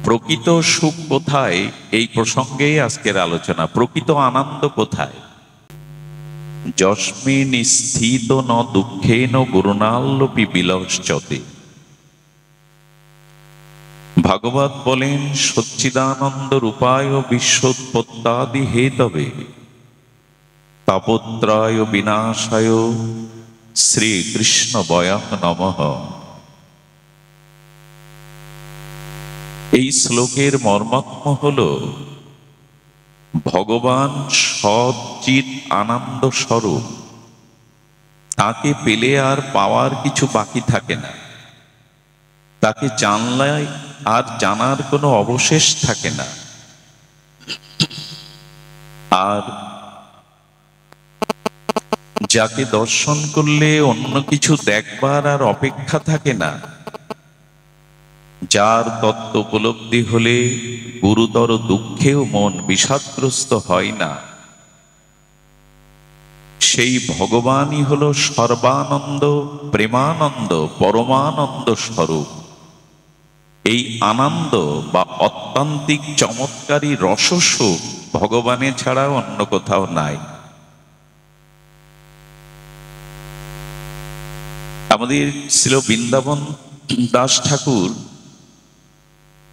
প্রকৃত সুখ কোথায়, এই প্রসঙ্গেই আজকের আলোচনা। প্রকৃত আনন্দ কোথায়? যস্মিন স্থিত ন দুঃখেন গুরুণাল্লপি বিলশ্চতে। ভাগবত বলেন, সচ্চিদানন্দ রূপায় বিশ্বোৎপত্তাদি হেতবে তাপত্রয় বিনাশায় শ্রীকৃষ্ণ বয়ং নমঃ। এই শ্লোকের মর্মাত্ম হল, ভগবান সচ্চিৎ আনন্দ স্বরূপ, তাকে পেলে আর পাওয়ার কিছু বাকি থাকে না, তাকে জানলে আর জানার কোনো অবশেষ থাকে না। আর যাকে দর্শন করলে অন্য কিছু দেখবার আর অপেক্ষা থাকে না, যার তত্ত্ব উপলব্ধি হলে গুরুতর দুঃখেও মন বিষাদগ্রস্ত হয় না, সেই ভগবানই হল সর্বানন্দ, প্রেমানন্দ, পরমানন্দ স্বরূপ। এই আনন্দ বা অত্যান্তিক চমৎকারী রসসুখ ভগবানের ছাড়া অন্য কোথাও নাই। আমাদের ছিল বৃন্দাবন দাস ঠাকুর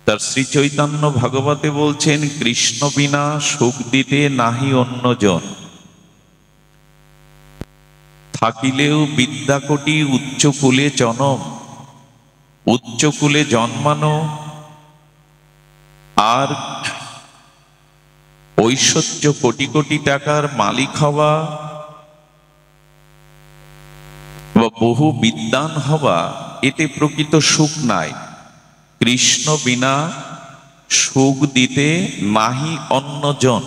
তার শ্রী চৈতন্য ভাগবতে বলছেন, কৃষ্ণ বিনা সুখ দিতে নাহি অন্যজন, থাকিলেও বিদ্যাকোটি উচ্চকুলে জনম, উচ্চকুলে জন্মানো আর ঐশ্বর্য কোটি কোটি টাকার মালিক হওয়া বা বহু বিদ্বান হওয়া, এতে প্রকৃত সুখ নাই। কৃষ্ণ বিনা সুখ দিতে নাহি অন্যজন।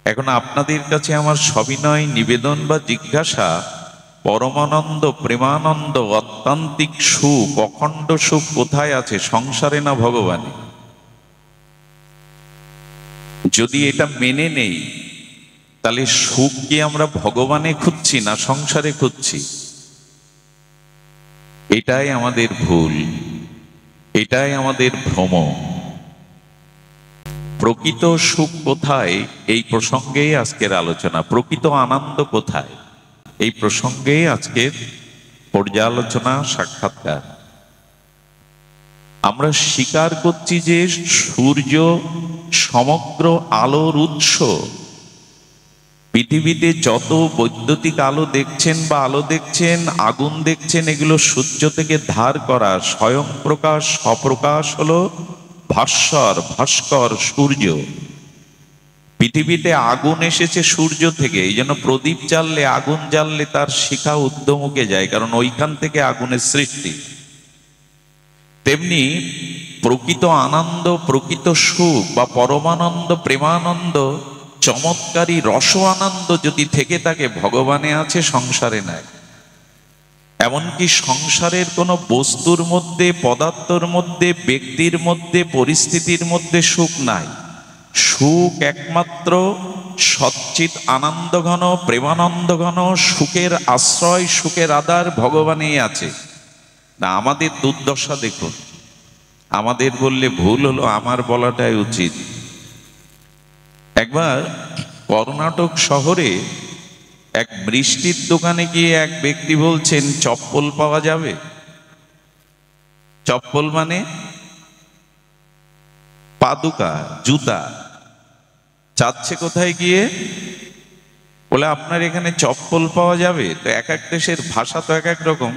এখন আপনাদের কাছে আমার সবিনয় নিবেদন বা জিজ্ঞাসা, পরমানন্দ, প্রেমানন্দ, অত্যান্তিক সুখ, অখণ্ড সুখ কোথায় আছে, সংসারে না ভগবানে? যদি এটা মেনে নেই, তাহলে সুখ কি আমরা ভগবানে খুঁজছি না সংসারে খুঁজছি? এটাই আমাদের ভুল, এটাই আমাদের ভ্রম। প্রকৃত সুখ কোথায়, এই প্রসঙ্গেই আজকের আলোচনা। প্রকৃত আনন্দ কোথায়, এই প্রসঙ্গেই আজকের পর্যালোচনা, সাক্ষাৎকার। আমরা স্বীকার করছি যে সূর্য সমগ্র আলোর উৎস। পৃথিবীতে যত বৈদ্যুতিক আলো দেখছেন বা আলো দেখছেন, আগুন দেখছেন, এগুলো সূর্য থেকে ধার করা। স্বয়ং প্রকাশ, স্বপ্রকাশ হলো ভাস্কর সূর্য। পৃথিবীতে আগুন এসেছে সূর্য থেকে, এই জন্য প্রদীপ জ্বাললে, আগুন জ্বাললে তার শিখা ঊর্ধ্বমুখে যায়, কারণ ওইখান থেকে আগুনের সৃষ্টি। তেমনি প্রকৃত আনন্দ, প্রকৃত সুখ বা পরমানন্দ, প্রেমানন্দ, চমৎকারী রস আনন্দ যদি থেকে থাকে, ভগবানে আছে, সংসারে নাই। এমনকি সংসারের কোনো বস্তুর মধ্যে, পদার্থর মধ্যে, ব্যক্তির মধ্যে, পরিস্থিতির মধ্যে সুখ নাই। সুখ একমাত্র সচ্চিৎ আনন্দঘন, প্রেমানন্দঘন, সুখের আশ্রয়, সুখের আধার ভগবানেই আছে। না, আমাদের দুর্দশা দেখুন। আমাদের বললে ভুল হলো, আমার বলাটাই উচিত। একবার কর্ণাটক শহরে এক মিষ্টির দোকানে গিয়ে এক ব্যক্তি বলছেন, চপ্পল পাওয়া যাবে? চপ্পল মানে পাদুকা, জুতা। চাচ্ছে কোথায় গিয়ে? বলে, আপনার এখানে চপ্পল পাওয়া যাবে? তো এক এক দেশের ভাষা তো এক এক রকম।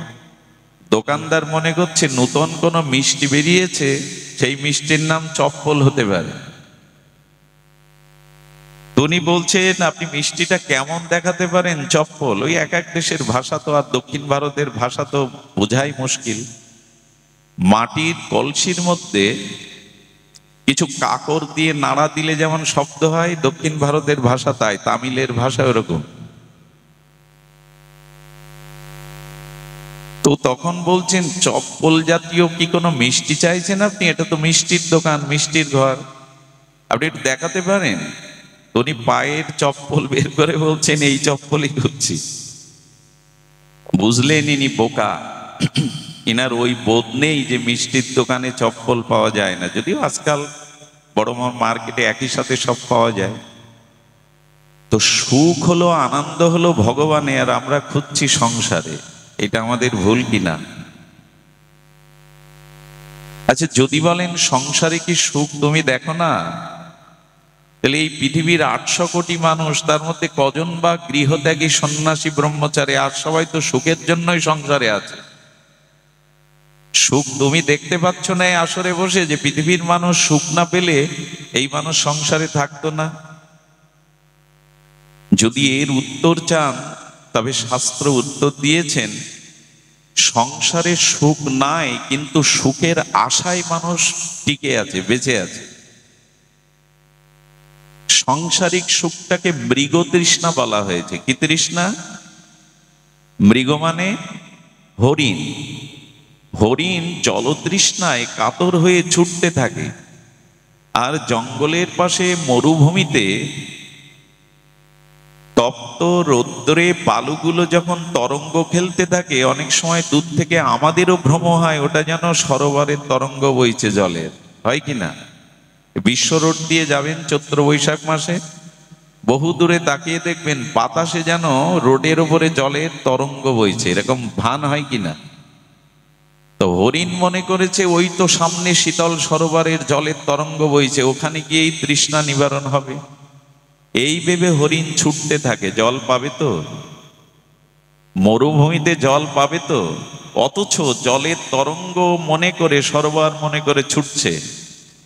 দোকানদার মনে করছে নতুন কোনো মিষ্টি বেরিয়েছে, সেই মিষ্টির নাম চপ্পল হতে পারে। উনি বলছেন, আপনি মিষ্টিটা কেমন দেখাতে পারেন? চপ্পল। ওই এক এক দেশের ভাষা তো, আর দক্ষিণ ভারতের ভাষা তো বোঝাই মুশকিল। মাটির কলসির মধ্যে কিছু কাকর দিয়ে নাড়া দিলে যেমন শব্দ হয়, দক্ষিণ ভারতের ভাষা তাই, তামিলের ভাষা ওরকম। তো তখন বলছেন, চপ্পল জাতীয় কি কোনো মিষ্টি চাইছেন আপনি? এটা তো মিষ্টির দোকান, মিষ্টির ঘর, আপনি একটু দেখাতে পারেন? উনি পায়ের চপ্পল বের করে বলছেন, এই চপ্পলই খুঁজছি। বুঝলেন ইনি বোকা। ইনার ওই বোধ নেই যে মিষ্টির দোকানে চপ্পল পাওয়া যায় না, যদিও আজকাল বড় মার্কেটে একই সাথে সব পাওয়া যায়। তো সুখ হলো, আনন্দ হলো ভগবানে, আর আমরা খুঁজছি সংসারে। এটা আমাদের ভুল কিনা? আচ্ছা, যদি বলেন সংসারে কি সুখ তুমি দেখো না, তাহলে এই পৃথিবীর 800 কোটি মানুষ, তার মধ্যে কজন বা গৃহত্যাগী সন্ন্যাসী ব্রহ্মচারী? আর সবাই তো সুখের জন্যই সংসারে আছে। সুখ তুমি দেখতে পাচ্ছ না এই আসরে বসে, যে পৃথিবীর মানুষ সুখ না পেলে এই মানুষ সংসারে থাকতো না। যদি এর উত্তর চান, তবে শাস্ত্র উত্তর দিয়েছেন, সংসারে সুখ নাই, কিন্তু সুখের আশায় মানুষ টিকে আছে, বেঁচে আছে। সাংসারিক সুখটাকে মৃগ তৃষ্ণা বলা হয়েছে। কি তৃষ্ণা? মৃগ মানে হরিণ। হরিণ জলতৃষ্ণায় কাতর হয়ে ছুটতে থাকে, আর জঙ্গলের পাশে মরুভূমিতে তপ্ত রৌদ্রে বালুগুলো যখন তরঙ্গ খেলতে থাকে, অনেক সময় দূর থেকে আমাদেরও ভ্রম হয় ওটা যেন সরোবরের তরঙ্গ বইছে জলের, হয় কি না? বিশ্ব রোড দিয়ে যাবেন চৈত্র বৈশাখ মাসে, বহু দূরে তাকিয়ে দেখবেন বাতাসে যেন রোডের উপরে জলের তরঙ্গ বইছে, এরকম ভান হয় কিনা? তো হরিণ মনে করেছে ওই তো সামনে শীতল সরোবরের জলের তরঙ্গ বইছে, ওখানে গিয়েই তৃষ্ণা নিবারণ হবে। এই ভেবে হরিণ ছুটতে থাকে, জল পাবে তো, মরুভূমিতে জল পাবে তো, অথচ জলের তরঙ্গ মনে করে, সরোবর মনে করে ছুটছে।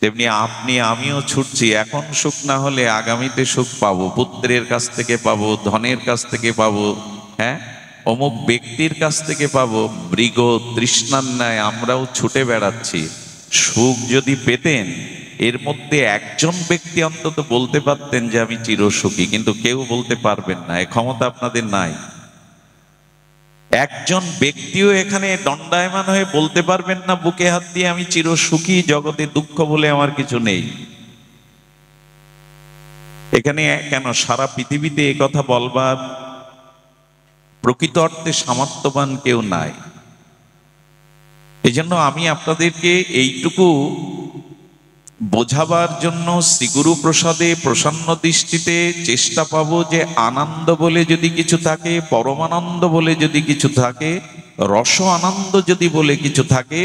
তেমনি আপনি আমিও ছুটছি, এখন সুখ না হলে আগামীতে সুখ পাবো, পুত্রের কাছ থেকে পাবো, ধনের কাছ থেকে পাবো, হ্যাঁ অমুক ব্যক্তির কাছ থেকে পাবো। মৃগ তৃষ্ণার ন্যায় আমরাও ছুটে বেড়াচ্ছি। সুখ যদি পেতেন, এর মধ্যে একজন ব্যক্তি অন্তত বলতে পারতেন যে আমি চিরসুখী, কিন্তু কেউ বলতে পারবেন না, এ ক্ষমতা আপনাদের নাই। একজন ব্যক্তিও এখানে দণ্ডায়মান হয়ে বলতে পারবেন না বুকে হাত দিয়ে আমি চিরসুখী, জগতে দুঃখ বলে আমার কিছু নেই। এখানে কেন সারা পৃথিবীতে এ কথা বলবার প্রকৃত অর্থে সামর্থ্যবান কেউ নাই। এই জন্য আমি আপনাদেরকে এইটুকু বোঝাবার জন্য শ্রীগুরু প্রসাদে প্রসন্ন দৃষ্টিতে চেষ্টা পাবো যে আনন্দ বলে যদি কিছু থাকে, পরমানন্দ বলে যদি কিছু থাকে, রস আনন্দ যদি বলে কিছু থাকে,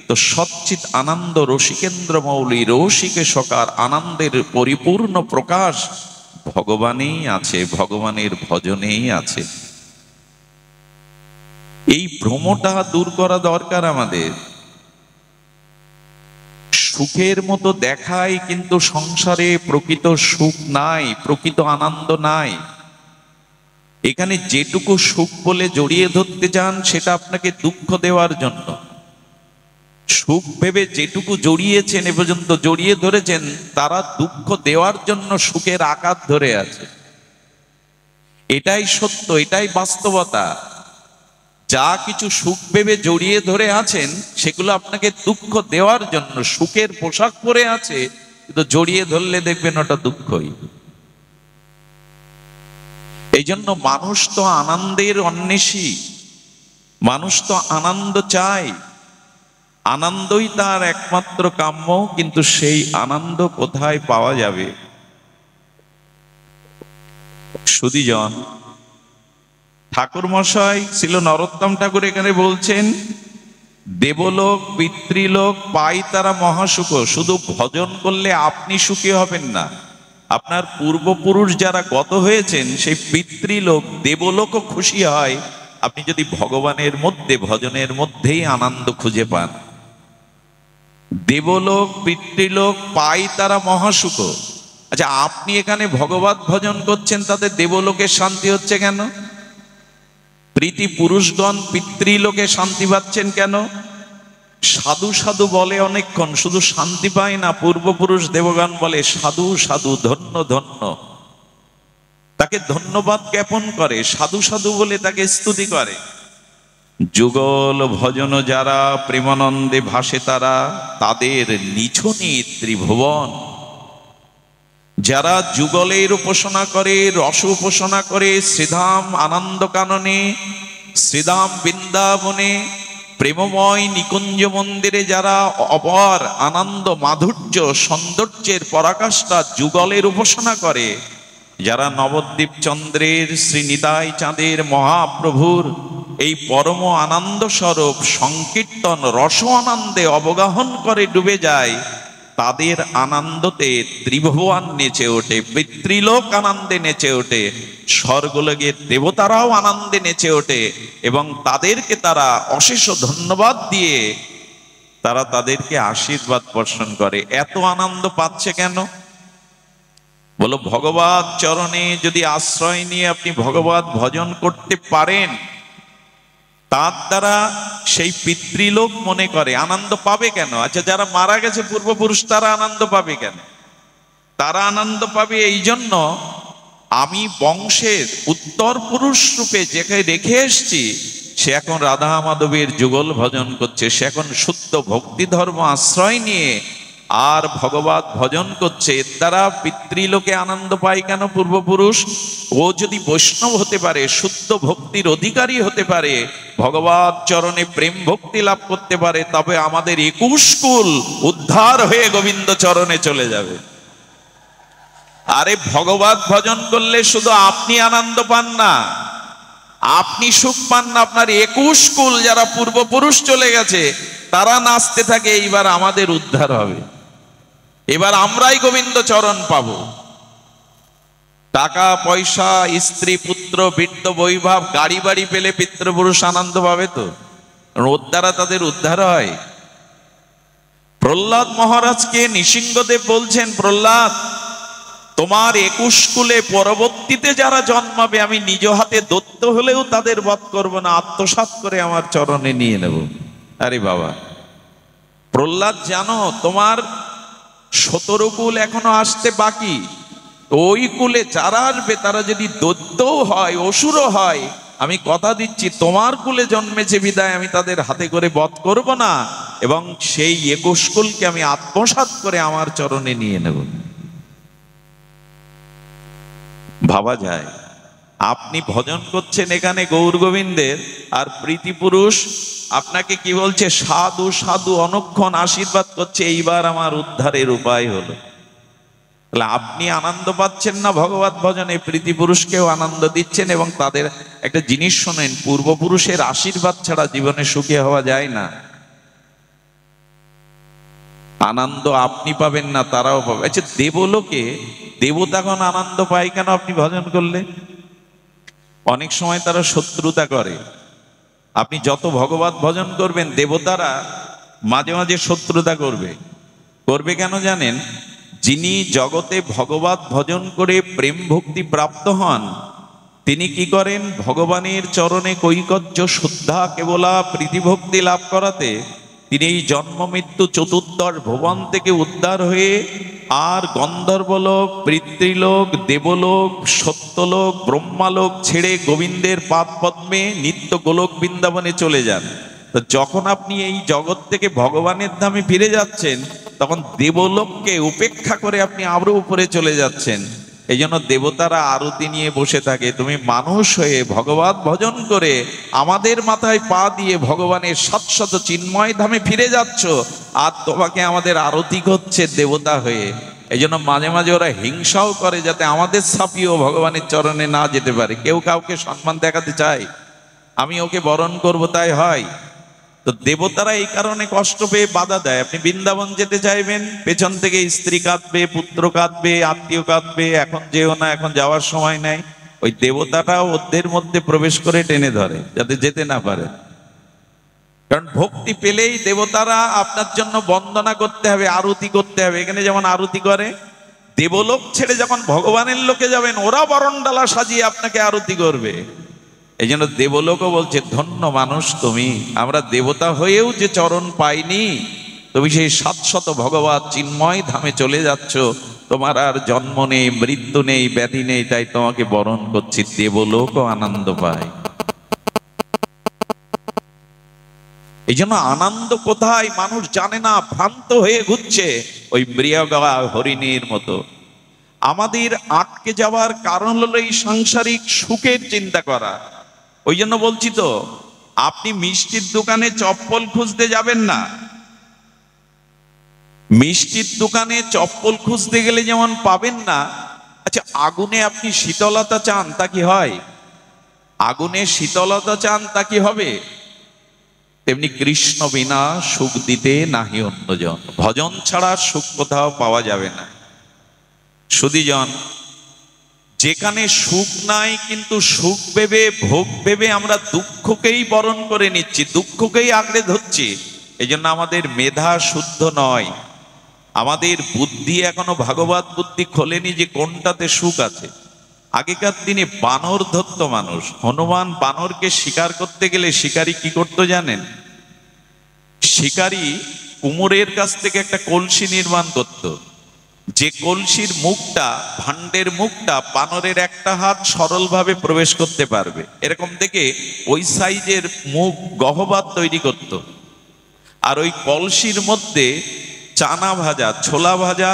তো সচ্চিৎ আনন্দ রসিকেন্দ্র মৌলি রসিকে সকার আনন্দের পরিপূর্ণ প্রকাশ ভগবানেই আছে, ভগবানের ভজনেই আছে। এই ভ্রমটা দূর করা দরকার আমাদের। সুখের মতো দেখায়, কিন্তু সংসারে প্রকৃত সুখ নাই, প্রকৃত আনন্দ নাই। এখানে যেটুকু সুখ বলে জড়িয়ে ধরতে চান, সেটা আপনাকে দুঃখ দেওয়ার জন্য। সুখ ভেবে যেটুকু জড়িয়েছেন, এ পর্যন্ত জড়িয়ে ধরেছেন, তারা দুঃখ দেওয়ার জন্য সুখের আঘাত ধরে আছে। এটাই সত্য, এটাই বাস্তবতা। যা কিছু সুখ ভেবে জড়িয়ে ধরে আছেন, সেগুলো আপনাকে দুঃখ দেওয়ার জন্য সুখের পোশাক পরে আছে, কিন্তু জড়িয়ে ধরলে দেখবেন ওটা দুঃখই। এই জন্য মানুষ তো আনন্দের অন্বেষী, মানুষ তো আনন্দ চায়, আনন্দই তার একমাত্র কাম্য। কিন্তু সেই আনন্দ কোথায় পাওয়া যাবে? সুধীজন, ঠাকুর মশাই ছিল নরোত্তম ঠাকুর এখানে বলছেন, দেবলোক পিতৃলোক পাই তারা মহাসুখ। শুধু ভজন করলে আপনি সুখী হবেন না, আপনার পূর্বপুরুষ যারা গত হয়েছেন, সেই পিতৃলোক দেবলোকও খুশি হয় আপনি যদি ভগবানের মধ্যে, ভজনের মধ্যেই আনন্দ খুঁজে পান। দেবলোক পিতৃলোক পাই তারা মহাসুখ। আচ্ছা, আপনি এখানে ভগবত ভজন করছেন, তাতে দেবলোকের শান্তি হচ্ছে কেন? প্রীতি পুরুষগণ পিতৃলোকে শান্তি পাচ্ছেন কেন? সাধু সাধু বলে অনেকক্ষণ, শুধু শান্তি পায় না, পূর্বপুরুষ দেবগণ বলে সাধু সাধু, ধন্য ধন্য, তাকে ধন্যবাদ জ্ঞাপন করে, সাধু সাধু বলে তাকে স্তুতি করে। যুগল ভজন যারা প্রেমানন্দে ভাসে তারা, তাদের নিছনি ত্রিভুবন। যারা যুগলের উপাসনা করে, রস উপাসনা করে, শ্রীধাম আনন্দ কাননে, শ্রীধাম বৃন্দাবনে প্রেমময় নিকুঞ্জ মন্দিরে যারা অপর আনন্দ মাধুর্য সৌন্দর্যের পরাকাষ্ঠা যুগলের উপাসনা করে, যারা নবদ্বীপ চন্দ্রের শ্রী নিতাই চাঁদের মহাপ্রভুর এই পরম আনন্দ স্বরূপ সংকীর্তন রস আনন্দে অবগাহন করে ডুবে যায়, তাদের আনন্দতে ত্রিভুবন নেচে ওঠে, পিতৃলোক আনন্দে নেচে ওঠে, স্বর্গলোকের দেবতারাও আনন্দে নেচে ওঠে এবং তাদেরকে তারা অশেষ ধন্যবাদ দিয়ে তারা তাদেরকে আশীর্বাদ বর্ষণ করে। এত আনন্দ পাচ্ছে কেন? বলো, ভগবত চরণে যদি আশ্রয় নিয়ে আপনি ভগবত ভজন করতে পারেন, তার দ্বারা সেই পিতৃলোক মনে করে আনন্দ পাবে কেন? আচ্ছা, যারা মারা গেছে পূর্বপুরুষ তারা আনন্দ পাবে কেন? তারা আনন্দ পাবে এই জন্য, আমি বংশের উত্তর পুরুষ রূপে যাকে রেখে এসছি সে এখন রাধা মাধবের যুগল ভজন করছে, সে এখন শুদ্ধ ভক্তি ধর্ম আশ্রয় নিয়ে আর ভগবত ভজন করছে। এর দ্বারা পিতৃলোকে আনন্দ পায় কেন? পূর্বপুরুষ ও যদি বৈষ্ণব হতে পারে, শুদ্ধ ভক্তির অধিকারী হতে পারে, ভগবত চরণে প্রেম ভক্তি লাভ করতে পারে, তবে আমাদের 21 কুল উদ্ধার হয়ে গোবিন্দ চরণে চলে যাবে। আরে ভগবত ভজন করলে শুধু আপনি আনন্দ পান না, আপনি সুখ পান না, আপনার 21 কুল যারা পূর্বপুরুষ চলে গেছে তারা নাচতে থাকে, এইবার আমাদের উদ্ধার হবে, এবার আমরাই গোবিন্দ চরণ পাবো। টাকা পয়সা, স্ত্রী পুত্র, বৃদ্ধ বৈভব, গাড়ি বাড়ি পেলে পিতৃপুরুষ আনন্দ পাবে তো, ওর দ্বারা তাদের উদ্ধার হয়। প্রহ্লাদ মহারাজকে নৃসিংহদেব বলছেন, প্রহ্লাদ, তোমার 21 কুলে পরবর্তীতে যারা জন্মাবে আমি নিজ হাতে দত্ত হলেও তাদের বধ করব না, আত্মসাৎ করে আমার চরণে নিয়ে নেব। আরে বাবা প্রহ্লাদ, জানো তোমার 17 কুল এখনো আসতে বাকি, ওই কুলে যারা আসবে তারা যদি দৈত্যও হয়, অসুরও হয়, আমি কথা দিচ্ছি তোমার কুলে জন্মেছে বিদায় আমি তাদের হাতে করে বধ করব না, এবং সেই 21 কুলকে আমি আত্মসাৎ করে আমার চরণে নিয়ে নেব। ভাবা যায়, আপনি ভজন করছেন এখানে গৌর গোবিন্দের, আর প্রীতিপুরুষ আপনাকে কি বলছে? সাধু সাধু অনক্ষণ আশীর্বাদ করছে, এইবার আমার উদ্ধারের উপায় হলো। তাহলে আপনি আনন্দ পাচ্ছেন না ভগবত ভজনে, প্রীতিপুরুষকেও আনন্দ দিচ্ছেন। এবং তাদের একটা জিনিস শোনেন, পূর্বপুরুষের আশীর্বাদ ছাড়া জীবনে সুখী হওয়া যায় না। আনন্দ আপনি পাবেন না, তারাও পাবে। আচ্ছা, দেবলোকে দেবতাগণ আনন্দ পায় কেন আপনি ভজন করলে? অনেক সময় তারা শত্রুতা করে, আপনি যত ভগবত ভজন করবেন দেবতারা মাঝে মাঝে শত্রুতা করবে। করবে কেন জানেন? যিনি জগতে ভগবত ভজন করে প্রেম ভক্তি প্রাপ্ত হন, তিনি কি করেন? ভগবানের চরণে কৈকর্য শুদ্ধা কেবলা প্রীতিভক্তি লাভ করাতে তিনি এই জন্ম মৃত্যু চতুর্দশ ভুবন থেকে উদ্ধার হয়ে আর গন্ধর্বলোক, পিতৃলোক, দেবলোক, সত্যলোক, ব্রহ্মালোক ছেড়ে গোবিন্দের পাদ পদ্মে নিত্য গোলক বৃন্দাবনে চলে যান। তো যখন আপনি এই জগৎ থেকে ভগবানের ধামে ফিরে যাচ্ছেন, তখন দেবলোককে উপেক্ষা করে আপনি আরো উপরে চলে যাচ্ছেন। এই জন্য দেবতারা আরতি নিয়ে বসে থাকে, তুমি মানুষ হয়ে ভগবত ভজন করে আমাদের মাথায় পা দিয়ে ভগবানের শাশ্বত চিন্ময় ধামে ফিরে যাচ্ছ, আর তোমাকে আমাদের আরতি করছে দেবতা হয়ে। এই জন্য মাঝে মাঝে ওরা হিংসাও করে যাতে আমাদের ছাপিয়েও ভগবানের চরণে না যেতে পারে। কেউ কাউকে সম্মান দেখাতে চায়, আমি ওকে বরণ করব তাই হয়। তো দেবতারা এই কারণে কষ্ট পেয়ে বাধা দেয়। আপনি বৃন্দাবন যেতে চাইবেন, পেছন থেকে স্ত্রী কাঁদবে, পুত্র কাঁদবে, আত্মীয় কাঁদবে, এখন যেও না, এখন যাওয়ার সময় নাই। ওই দেবতাটাও ওদের মধ্যে প্রবেশ করে টেনে ধরে যাতে যেতে না পারে। কারণ ভক্তি পেলেই দেবতারা আপনার জন্য বন্দনা করতে হবে, আরতি করতে হবে। এখানে যেমন আরতি করে, দেবলোক ছেড়ে যখন ভগবানের লোকে যাবেন ওরা বরণডালা সাজিয়ে আপনাকে আরতি করবে। এই জন্য দেবলোকও বলছে, ধন্য মানুষ তুমি, আমরা দেবতা হয়েও যে চরণ পাইনি, তুমি সেই 700 ভগবত চিন্ময় ধামে চলে যাচ্ছ, তোমার আর জন্ম নেই, মৃত্যু নেই, ব্যাধি নেই, তাই তোমাকে বরণ করছি। দেবলোকও আনন্দ পায়। এই জন্য আনন্দ কোথায় মানুষ জানে না, ভ্রান্ত হয়ে ঘুরছে ওই মৃগয়া হরিণীর মতো। আমাদের আটকে যাওয়ার কারণ হলো এই সাংসারিক সুখের চিন্তা করা। ওই জন্য বলছি তো, আপনি মিষ্টির দোকানে চপ্পল খুঁজতে যাবেন না। মিষ্টির দোকানে চপ্পল খুঁজতে গেলে যেমন পাবেন না, আচ্ছা আগুনে আপনি শীতলতা চান তা কি হয়? আগুনে শীতলতা চান তা কি হবে? তেমনি কৃষ্ণ বিনা সুখ দিতে নাহি অন্যজন, ভজন ছাড়া সুখ কোথাও পাওয়া যাবে না। সুধীজন, যেখানে সুখ নাই কিন্তু সুখ ভেবে ভোগ ভেবে আমরা দুঃখকেই বরণ করে নিচ্ছি, দুঃখকেই আঁকড়ে ধরছি, এই জন্য আমাদের মেধা শুদ্ধ নয়, আমাদের বুদ্ধি এখনো ভাগবত বুদ্ধি খোলেনি যে কোনটাতে সুখ আছে। আগেকার দিনে বানর ধরত মানুষ, হনুমান বানরকে শিকার করতে গেলে শিকারী কি করতো জানেন? শিকারী কুমোরের কাছ থেকে একটা কলসি নির্মাণ করত, যে কলসির মুখটা, ভাণ্ডের মুখটা বানরের একটা হাত সরলভাবে প্রবেশ করতে পারবে, এরকম দেখে ওই সাইজের মুখ গহ্বর তৈরি করত। আর ওই কলসির মধ্যে চানা ভাজা, ছোলা ভাজা,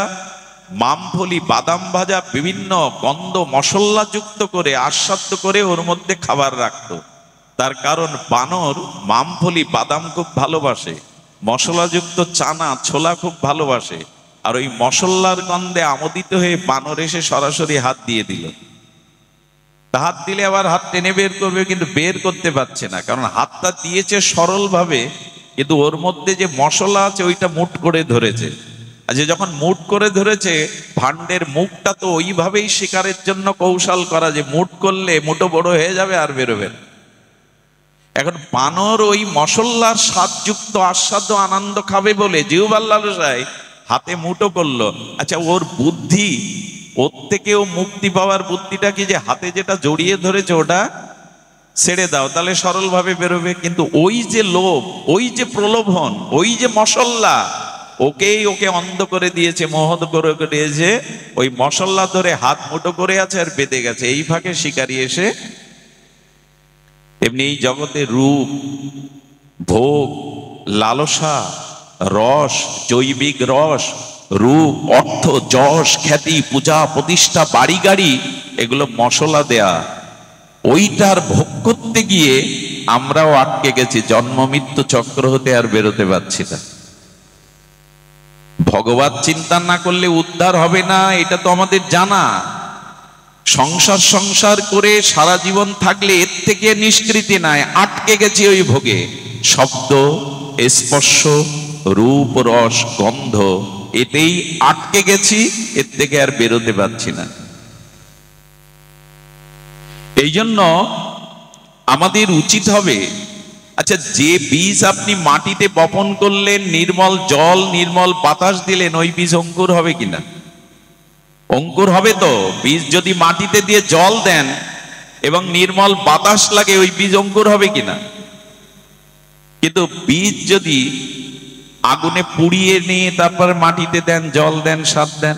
মামফলি, বাদাম ভাজা, বিভিন্ন গন্ধ মশলা যুক্ত করে আস্বাদ্য করে ওর মধ্যে খাবার রাখতো। তার কারণ বানর মামফলি, বাদাম খুব ভালোবাসে, মশলাযুক্ত চানা, ছোলা খুব ভালোবাসে। আর ওই মশলার গন্ধে আমোদিত হয়ে বানর এসে সরাসরি হাত দিয়ে দিল। হাত দিলে আবার হাত টেনে বের করবে, কিন্তু বের করতে পারছে না, কারণ হাতটা দিয়েছে সরল ভাবে, কিন্তু ওর মধ্যে যে মশলা আছে ওইটা মুট করে ধরেছে। আচ্ছা যখন মুট করে ধরেছে, ভাণ্ডের মুখটা তো ওইভাবেই শিকারের জন্য কৌশল করা যে মুট করলে মুঠো বড় হয়ে যাবে আর বেরোবে না। এখন বানর ওই মশলার স্বাদযুক্ত আস্বাদ্য আনন্দ খাবে বলে জিহ্বার লালসায় হাতে মুঠো করলো। আচ্ছা ওর বুদ্ধি, ওর থেকেও মুক্তি পাওয়ার বুদ্ধিটা কি যে হাতে যেটা জড়িয়ে ধরেছে ওটা ছেড়ে দাও, তাহলে সরলভাবে বেরোবে। কিন্তু ওই যে লোভ, ওই যে প্রলোভন, ওই যে মশলা, ওকে অন্ধ করে দিয়েছে, মোহন করে দিয়েছে। ওই মশলা ধরে হাত মুঠো করে আছে আর বেঁধে গেছে। এই ফাঁকে শিকারী এসে, এমনি এই জগতে রূপ, ভোগ, লালসা, রস, জৈবিক রস, রূপ, অর্থ, যশ, খ্যাতি, পূজা, প্রতিষ্ঠা, বাড়ি গাড়ি, এগুলো মশলা দেয়া। ওইটার ভোগ করতে গিয়ে আমরাও আটকে গেছি, জন্ম মৃত্যু চক্র হতে আর বেরোতে পারছি না। ভগবত চিন্তা না করলে উদ্ধার হবে না, এটা তো আমাদের জানা। সংসার করে সারা জীবন থাকলে এর থেকে নিষ্কৃতি নাই, আটকে গেছি ওই ভোগে। শব্দ, স্পর্শ, রূপ, রস, গন্ধ, এতেই আটকে গেছি, এর থেকে আর বেরোতে পারছি না। এই জন্য আমাদের উচিত হবে, আচ্ছা যে বীজ আপনি মাটিতে বপন করলেন, নির্মল জল, নির্মল বাতাস দিলেন, ওই বীজ অঙ্কুর হবে কিনা? অঙ্কুর হবে তো। বীজ যদি মাটিতে দিয়ে জল দেন এবং নির্মল বাতাস লাগে, ওই বীজ অঙ্কুর হবে কিনা? কিন্তু বীজ যদি আগুনে পুড়িয়ে নিয়ে তারপর মাটিতে দেন, জল দেন, সার দেন,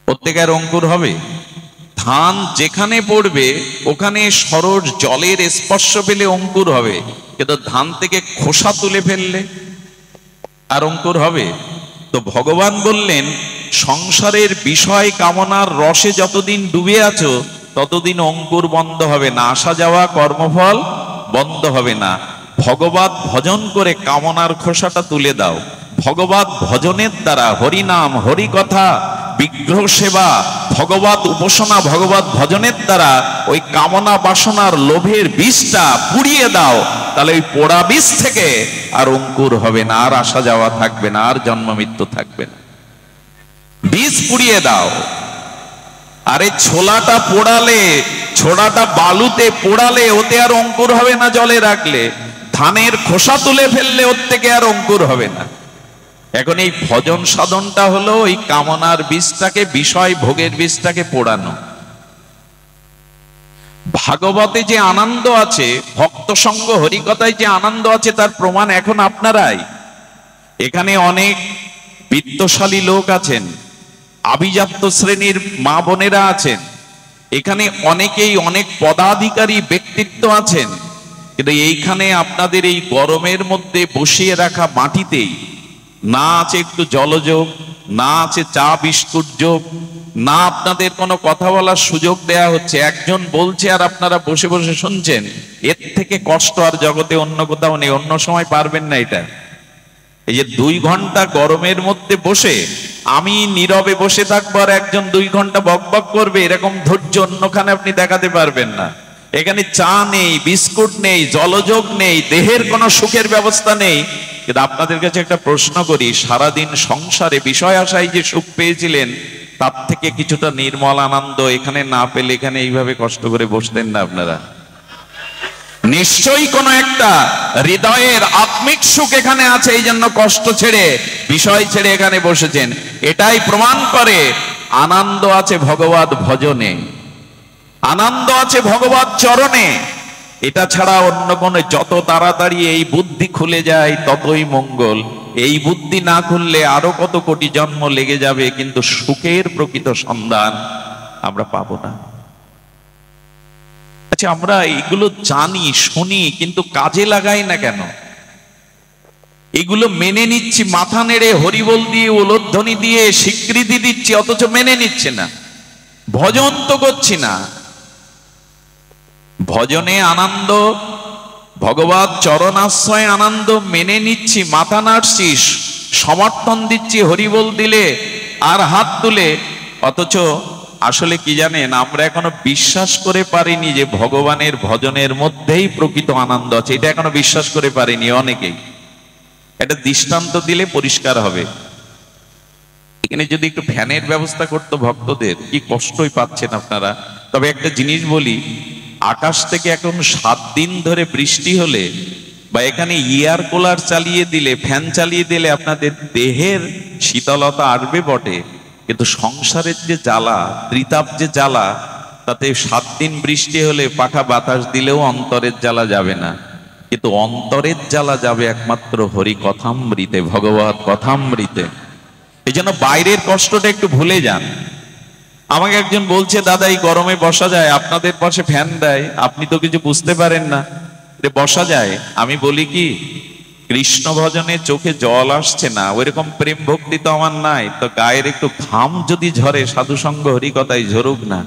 প্রত্যেকের অঙ্কুর হবে? ধান যেখানে পড়বে ওখানে সরোজ জলের স্পর্শ পেলে অঙ্কুর হবে, কিন্তু ধান থেকে খোসা তুলে ফেললে আর অঙ্কুর হবে? তো ভগবান বললেন, সংসারের বিষয় কামনার রসে যতদিন ডুবে আছো ততদিন অঙ্কুর বন্ধ হবে না, আসা যাওয়া কর্মফল বন্ধ হবে না। ভগবত ভজন করে কামনার খোসাটা তুলে দাও। ভগবত ভজনের দ্বারা, হরিনাম, হরি কথা, বিগ্রহ সেবা, ভগবত উপাসনা, ভগবত ভজনের দ্বারা ওই কামনা বাসনার লোভের বীজটা পুড়িয়ে দাও, তাহলে ওই পোড়া বীজ থেকে আর অঙ্কুর হবে না, আর আসা যাওয়া থাকবে না, আর জন্ম মৃত্যু থাকবে না। বীজ পুড়িয়ে দাও। আরে ছোলাটা পোড়ালে, ছোড়াটা বালুতে পোড়ালে ওতে আর অঙ্কুর হবে না, জলে রাখলে। ধানের খোসা তুলে ফেললে ওর থেকে আর অঙ্কুর হবে না। এখন এই ভজন সাধনটা হলো ওই কামনার বীজটাকে, বিষয় ভোগের বীজটাকে পোড়ানো। ভাগবতে যে আনন্দ আছে, ভক্ত সঙ্গ হরিকথায় যে আনন্দ আছে, তার প্রমাণ এখন আপনারাই। এখানে অনেক বিত্তশালী লোক আছেন, আভিজাত্য শ্রেণীর মা বোনেরা আছেন, এখানে অনেকেই অনেক পদাধিকারী ব্যক্তিত্ব আছেন, কিন্তু এইখানে আপনাদের এই গরমের মধ্যে বসিয়ে রাখা মাটিতেই না আছে একটু জলযোগ, না আছে চা বিস্কুট যোগ, না আপনাদের কোনো কথা বলার সুযোগ দেয়া হচ্ছে। একজন বলছে আর আপনারা বসে বসে শুনছেন, এর থেকে কষ্ট আর জগতে অন্য কোথাও নেই, অন্য সময় পারবেন না এটা। এই যে 2 ঘন্টা গরমের মধ্যে বসে আমি নীরবে বসে থাকবো আর একজন 2 ঘন্টা বকবক করবে, এরকম ধৈর্য অন্যখানে আপনি দেখাতে পারবেন না। এখানে চা নেই, বিস্কুট নেই, জলযোগ নেই, দেহের কোনো সুখের ব্যবস্থা নেই। কিন্তু আপনাদের কাছে একটা প্রশ্ন করি, সারাদিন সংসারে বিষয় আশায় যে সুখ পেয়েছিলেন, তার থেকে কিছুটা নির্মল আনন্দ এখানে না পেলে এখানে এইভাবে কষ্ট করে বসতেন না আপনারা? নিশ্চয়ই কোনো একটা হৃদয়ের আত্মিক সুখ এখানে আছে, এই জন্য কষ্ট ছেড়ে, বিষয় ছেড়ে এখানে বসেছেন। এটাই প্রমাণ করে আনন্দ আছে ভগবত ভজনে, আনন্দ আছে ভগবত চরণে। এটা ছাড়া অন্য কোনো, যত তাড়াতাড়ি এই বুদ্ধি খুলে যায় ততই মঙ্গল। এই বুদ্ধি না খুললে আরো কত কোটি জন্ম লেগে যাবে, কিন্তু সুখের প্রকৃত সন্ধান আমরা পাবো না। আচ্ছা, আমরা এগুলো জানি, শুনি, কিন্তু কাজে লাগাই না কেন? এগুলো মেনে নিচ্ছি, মাথা নেড়ে হরিবল দিয়ে, উলধ্বনি দিয়ে স্বীকৃতি দিচ্ছি, অথচ মেনে নিচ্ছে না। ভজন তো করছি না। ভজনে আনন্দ, ভগবত চরণাশ্রয় আনন্দ মেনে নিচ্ছি, মাথা নাড়ছি, সমর্থন দিচ্ছি হরিবল দিলে আর হাত তুলে, অথচ আসলে কি জানেন, আমরা এখনো বিশ্বাস করে পারিনি যে ভগবানের ভজনের মধ্যেই প্রকৃত আনন্দ আছে। এটা এখনো বিশ্বাস করে পারিনি অনেকেই। এটা দৃষ্টান্ত দিলে পরিষ্কার হবে। এখানে যদি একটু ফ্যানের ব্যবস্থা করতো ভক্তদের, কি কষ্টই পাচ্ছেন আপনারা। তবে একটা জিনিস বলি, আকাশ থেকে এখন 7 দিন ধরে বৃষ্টি হলে বা এখানে এয়ার কুলার চালিয়ে দিলে, ফ্যান চালিয়ে দিলে আপনাদের দেহের শীতলতা আসবে বটে, কিন্তু সংসারের যে জ্বালা, ত্রিতাপ যে জ্বালা, তাতে 7 দিন বৃষ্টি হলে পাখা বাতাস দিলেও অন্তরের জ্বালা যাবে না। কিন্তু অন্তরের জ্বালা যাবে একমাত্র হরি কথামৃতে, ভগবত কথামৃতে। এই জন্য বাইরের কষ্টটা একটু ভুলে যান। আমাকে একজন বলছে, দাদা এই গরমে বসা যায়? আপনাদের পাশে ফ্যান দেয়, আপনি তো কিছু বুঝতে পারেন না, বসা যায়? আমি বলি কি, কৃষ্ণ ভজনে চোখে জল আসছে না, ওইরকম প্রেম ভক্তি তো আমার নাই, তো গায়ের একটু ঘাম যদি ঝরে সাধুসঙ্গ হরিকথায় ঝরুক না,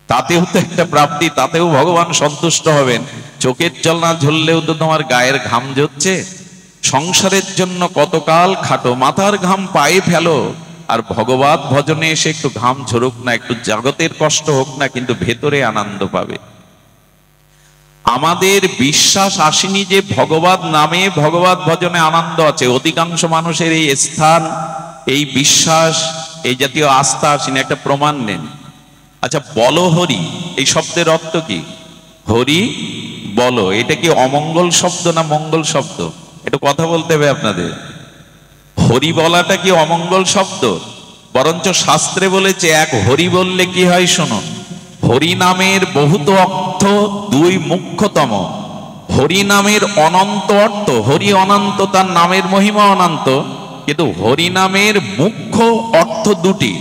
তাতেও তো একটা প্রাপ্তি, তাতেও ভগবান সন্তুষ্ট হবেন। চোখের জল না ঝরলেও তো তোমার গায়ের ঘাম ঝরছে। সংসারের জন্য কতকাল খাটো, মাথার ঘাম পায়ে ফেলো, আর ভগবত ভজনে এসে একটু ঘাম ঝরুক না, একটু জগতের কষ্ট হোক না, কিন্তু ভেতরে আনন্দ পাবে। আমাদের বিশ্বাস আসেনি যে ভগবত নামে, ভগবত ভজনে আনন্দ আছে। অধিকাংশ মানুষের এই স্থান, এই বিশ্বাস, এই জাতীয় আস্থা আসেনি। একটা প্রমাণ নেন। আচ্ছা, বলো হরি, এই শব্দের অর্থ কি? হরি বলো, এটা কি অমঙ্গল শব্দ না মঙ্গল শব্দ? একটু কথা বলতে হবে আপনাদের। হরি বলাটা কি অমঙ্গল শব্দ? বরঞ্চ শাস্ত্রে বলেছে, এক হরি বললে কি হয় শুনুন। হরি নামের বহুত অর্থ, 2 মুখ্যতম। হরি নামের অনন্ত অর্থ, হরি অনন্ত, তার নামের মহিমা অনন্ত, কিন্তু হরি নামের মুখ্য অর্থ 2টি।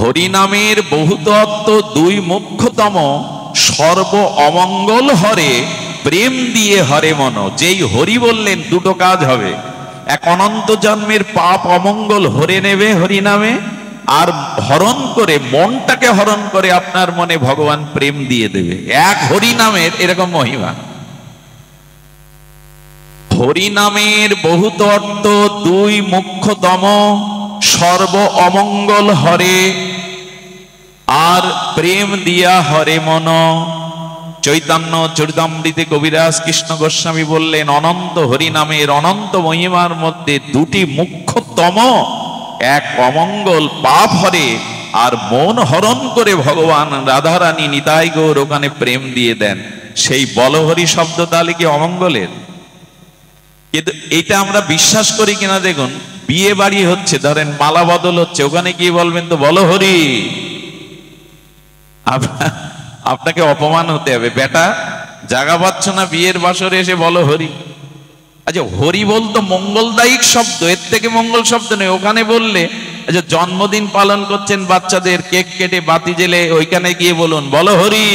হরি নামের বহুত অর্থ 2 মুখ্যতম। সর্ব অমঙ্গল হরে, প্রেম দিয়ে হরে মন। যেই হরি বললেন, 2টো কাজ হবে। এক, অনন্ত জন্মের পাপ অমঙ্গল হরে নেবে হরি নামে, আর হরণ করে, মনটাকে হরণ করে আপনার মনে ভগবান প্রেম দিয়ে দেবে। এক হরি নামের এরকম মহিমা। হরি নামের বহুত অর্থ 2 মুখ্যতম। সর্ব অমঙ্গল হরে, আর প্রেম দিয়া হরে মন। চৈতন্য চরিতামৃতে কবিরাজ কৃষ্ণ গোস্বামী বললেন, অনন্ত হরি নামের অনন্ত মহিমার মধ্যে 2টি মুখ্যতম। এক, অমঙ্গল পাপ হরে, আর মন হরণ করে ভগবান রাধারানী নিতাই গৌর ওখানে প্রেম দিয়ে দেন। সেই বলহরি শব্দ তাহলে কি অমঙ্গলের? কিন্তু এটা আমরা বিশ্বাস করি কিনা দেখুন। বিয়ে বাড়ি হচ্ছে, ধরেন মালা বদল হচ্ছে, ওখানে কি বলবেন তো বলহরি? আপনাকে অপমান হতে হবে, বেটা জাগা পাচ্ছ না, বিয়ের বাসরে এসে বলো হরি। আচ্ছা, হরি বলতো মঙ্গলদায়িক শব্দ, এর থেকে মঙ্গল শব্দ নেই। ওখানে বললে, আচ্ছা জন্মদিন পালন করছেন বাচ্চাদের, কেক কেটে বাতি জেলে, ওইখানে গিয়ে বলুন বলো হরি।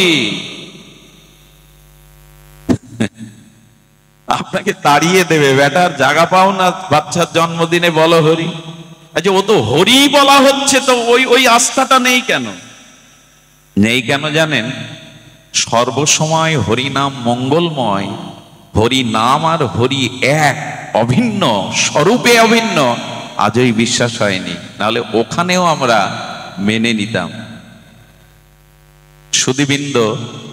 আপনাকে তাড়িয়ে দেবে, বেটার জায়গা পাও না, বাচ্চার জন্মদিনে বলো হরি। আচ্ছা, ও তো হরি বলা হচ্ছে, তো ওই আস্থাটা নেই কেন? নেই কেন জানেন? সর্বসময় হরিনাম মঙ্গলময়, হরি নাম আর হরি এক, অভিন্ন, স্বরূপে অভিন্ন, আজই বিশ্বাস হয়নি, নাহলে ওখানেও আমরা মেনে নিতাম। সুধীবৃন্দ,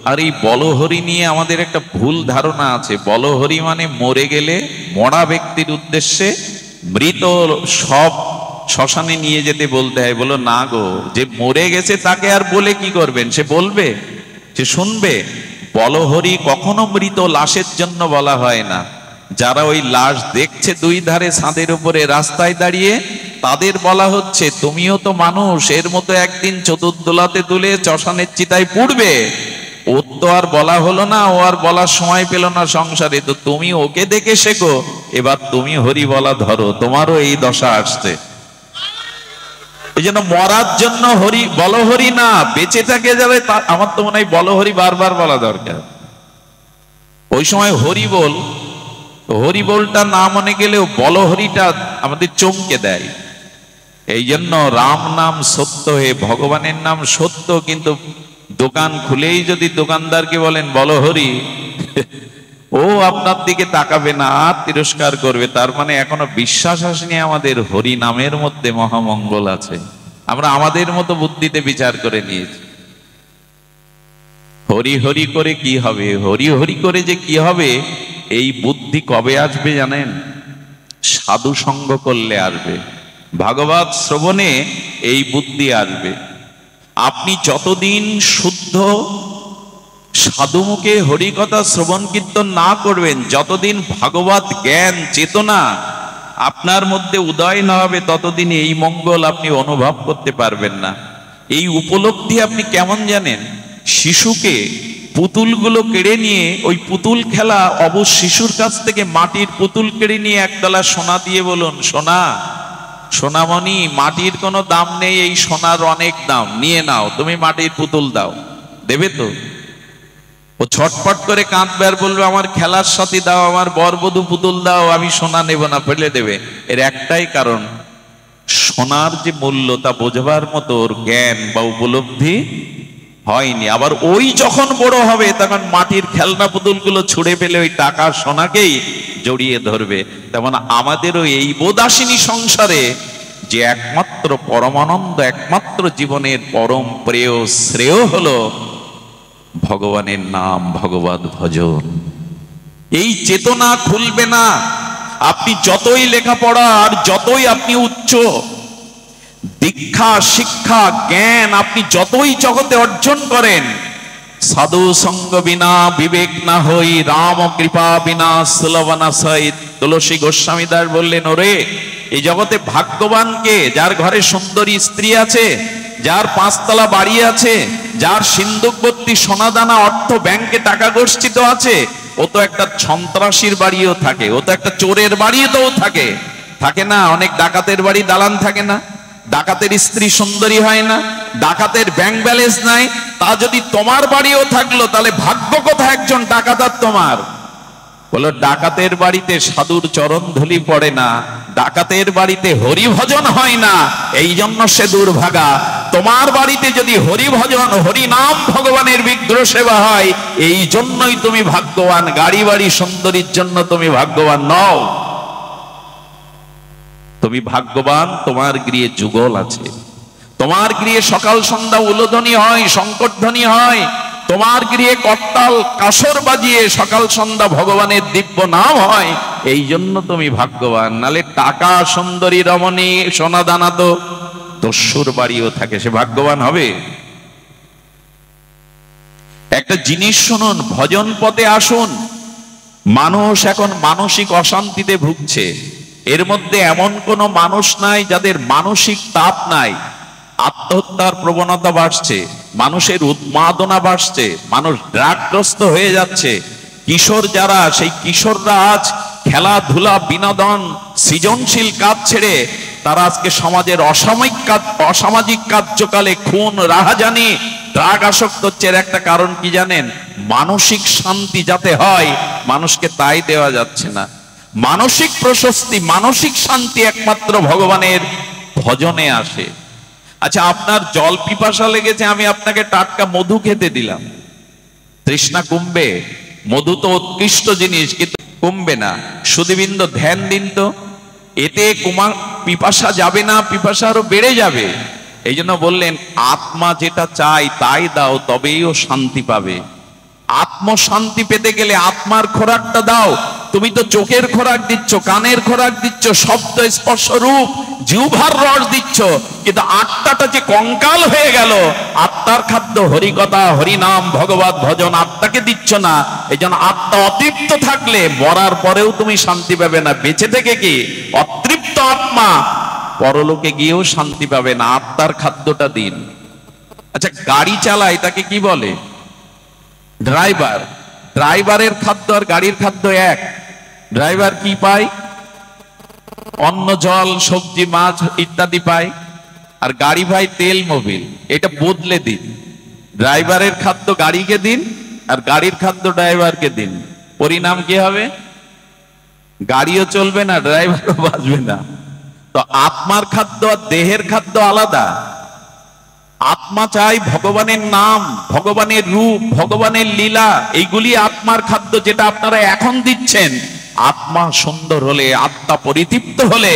আর এই বলহরি নিয়ে আমাদের একটা ভুল ধারণা আছে। বলহরি মানে মরে গেলে মরা ব্যক্তির উদ্দেশ্যে মৃত সব শ্মশানে নিয়ে যেতে বলতে হয়। বলো না গো, যে মরে গেছে তাকে আর বলে কি করবেন? সে বলবে, সে শুনবে? বলহরি কখনো মৃত লাশের জন্য বলা হয় না। যারা ওই লাশ দেখছে দুই ধারে ছাদের উপরে রাস্তায় দাঁড়িয়ে, তাদের বলা হচ্ছে তুমিও তো মানুষ, এর মতো একদিন চতুর্দোলাতে তুলে শ্মশানের চিতায় পুড়বে। ওর তো আর বলা হলো না, ও আর বলার সময় পেল না সংসারে, তো তুমি ওকে দেখে শেখো, এবার তুমি হরি বলা ধরো, তোমারও এই দশা আসছে। এই জন্য মরার জন্য হরি বলহরি না, বেঁচে থাকে যাবে আমার তো মনে হয় বলহরি বারবার বলা দরকার। ওই সময় হরি বল, হরি বলটা না মনে গেলেও বলহরিটা আমাদের চমকে দেয়। এই জন্য রাম নাম সত্য, হে ভগবানের নাম সত্য, কিন্তু দোকান খুলেই যদি দোকানদারকে বলেন বলহরি, ও আপনার দিকে তাকাবে না, আর তিরস্কার করবে। তার মানে এখনো বিশ্বাস আসেনি আমাদের হরি নামের মধ্যে মহামঙ্গল আছে। আমরা আমাদের মতো বুদ্ধিতে বিচার করে নিয়েছি। হরি হরি করে কি হবে, হরি হরি করে যে কি হবে, এই বুদ্ধি কবে আসবে জানেন? সাধু সঙ্গ করলে আসবে, ভাগবত শ্রবণে এই বুদ্ধি আসবে। আপনি যতদিন শুদ্ধ সাধুমুখে হরিকথা শ্রবণ কীর্তন না করবেন, যতদিন ভাগবত জ্ঞান চেতনা আপনার মধ্যে উদয় না হবে, ততদিন এই মঙ্গল আপনি অনুভব করতে পারবেন না। এই উপলব্ধি আপনি কেমন জানেন? শিশুকে পুতুলগুলো কেড়ে নিয়ে, ওই পুতুল খেলা অবশ শিশুর কাছ থেকে মাটির পুতুল কেড়ে নিয়ে একতলা সোনা দিয়ে বলুন, সোনা সোনামণি, মাটির কোনো দাম নেই, এই সোনার অনেক দাম, নিয়ে নাও, তুমি মাটির পুতুল দাও। দেবে তো? ও ছটফট করে কাঁদবে আর বলবে আমার খেলার সাথী দাও, আমার বরবধূ পুতুল দাও, আমি সোনা নেব না, ফেলে দেবে। এর একটাই কারণ, সোনার যে মূল্য তা বোঝবার মতো ওর জ্ঞান বা উপলব্ধি হয়নি। আবার ওই যখন বড় হবে তখন মাটির খেলনা পুতুলগুলো ছুঁড়ে ফেলে ওই টাকা সোনাকেই জড়িয়ে ধরবে। তেমন আমাদেরও এই বোদাসিনী সংসারে যে একমাত্র পরমানন্দ, একমাত্র জীবনের পরম প্রেয় শ্রেয় হলো ভগবানের নাম, ভগবত ভজন। এই চেতনা খুলবে না। আপনি যতই লেখাপড়া আর যতই আপনি উচ্চ দীক্ষা শিক্ষা জ্ঞান আপনি যতই জগতে অর্জন করেন, সাধু সঙ্গ বিনা বিবেক না হই, রাম কৃপা বিনা সুলভনা সহিত। তুলসী গোস্বামী দাস বললেন, ওরে এই জগতে ভাগ্যবানকে, যার ঘরে সুন্দরী স্ত্রী আছে, যার 5 তলা বাড়ি আছে, যার সিন্ধুকবর্তী সোনাদানা অর্থ ব্যাংকে টাকা গচ্ছিত আছে, ও তো একটা সন্ত্রাসীর বাড়িও থাকে, ও তো একটা চোরের বাড়িতেও থাকে। থাকে না? অনেক ডাকাতের বাড়ি দালান থাকে না? ডাকাতের স্ত্রী সুন্দরী হয় না? ডাকাতের ব্যাংক ব্যালেন্স নাই? তা যদি তোমার বাড়িও থাকলো, তাহলে ভাগ্য কোথায় একজন ডাকাত আর তোমার? বলো, ডাকাতের বাড়িতে সাধুর চরণ ধুলি পড়ে না, ডাকাতের বাড়িতে হরিভজন হয় না, এই জন্য সে দুর্ভাগা। তোমার বাড়িতে যদি হরিভজন হরিনাম ভগবানের বিগ্রহ সেবা হয়, এই জন্যই তুমি ভাগ্যবান। গাড়ি বাড়ি সুন্দরীর জন্য তুমি ভাগ্যবান নও। তুমি ভাগ্যবান, তোমার গৃহে যুগল আছে, তোমার গৃহে সকাল সন্ধ্যা উলধ্বনি হয়, সংকটধ্বনি হয়, তোমার গৃহে করতাল কাসর বাজিয়ে সকাল সন্ধ্যা ভগবানের দিব্য নাম হয়, এই জন্য তুমি ভাগ্যবান। নালে টাকা সুন্দরী রমণী সোনা দানা তো দস্যুর বাড়িও থাকে, সে ভাগ্যবান হবে? একটা জিনিস শুনুন, ভজন পথে আসুন। মানুষ এখন মানসিক অশান্তিতে ভুগছে। এর মধ্যে এমন কোন মানুষ নাই যাদের মানসিক তাপ নাই। আত্মহত্যার প্রবণতা বাড়ছে, মানুষের উন্মাদনা বাড়ছে, মানুষ ড্রাগগ্রস্ত হয়ে যাচ্ছে। কিশোর যারা, সেই কিশোররা আজ খেলাধুলা বিনোদন সৃজনশীল কাজ ছেড়ে তারা আজকে সমাজের অসামাজিক কার্যকালে খুন রাহাজানি ড্রাগ আসক্ত হচ্ছে। এর একটা কারণ কি জানেন? মানসিক শান্তি যাতে হয়, মানুষকে তাই দেওয়া যাচ্ছে না। মানসিক প্রশস্তি, মানসিক শান্তি একমাত্র ভগবানের ভজনে আসে। আচ্ছা, আপনার জল পিপাসা লেগেছে, আমি আপনাকে টাটকা মধু খেতে দিলাম, তৃষ্ণা কমবে? মধু তো উৎকৃষ্ট জিনিস, কিন্তু কমবে না। সুধীবৃন্দ ধ্যান দিন তো, এতে পিপাসা যাবে না, পিপাসা আরো বেড়ে যাবে। এই জন্য বললেন আত্মা যেটা চাই তাই দাও, তবেই ও শান্তি পাবে। আত্মশান্তি পেতে গেলে আত্মার খোরাকটা দাও। তুমি তো চোখের খোরাক দিচ্ছ, কানের খোরাক দিচ্ছ, শব্দ স্পর্শ রূপ জিহ্বার রস দিচ্ছ, কিন্তু আত্মাটা যে কঙ্কাল হয়ে গেল, আত্মার খাদ্য হরিকথা, হরিনাম, ভগবত ভজন, আত্মাকে দিচ্ছ না। এই জন্য আত্মা অতৃপ্ত থাকলে মরার পরেও তুমি শান্তি পাবে না। বেঁচে থেকে কি অতৃপ্ত আত্মা পরলোকে গিয়েও শান্তি পাবে না। আত্মার খাদ্যটা দিন। আচ্ছা, গাড়ি চালায় তাকে কি বলে? ড্রাইভার। ড্রাইভারের খাদ্য আর গাড়ির খাদ্য এক। ড্রাইভার কি পায়? অন্ন, জল, সবজি, মাছ ইত্যাদি পায়। আর গাড়ি ভাই তেল, মোবিল। এটা বদলে দিন। ড্রাইভারের খাদ্য গাড়িকে দিন, আর গাড়ির খাদ্য ড্রাইভারকে দিন। পরিণাম কি হবে? গাড়িও চলবে না, ড্রাইভারও বাঁচবে না। তো আত্মার খাদ্য আর দেহের খাদ্য আলাদা। আত্মা চাই ভগবানের নাম, ভগবানের রূপ, ভগবানের লীলা, এইগুলি আত্মার খাদ্য, যেটা আপনারা এখন দিচ্ছেন। আত্মা সুন্দর হলে, আত্মা পরিতৃপ্ত হলে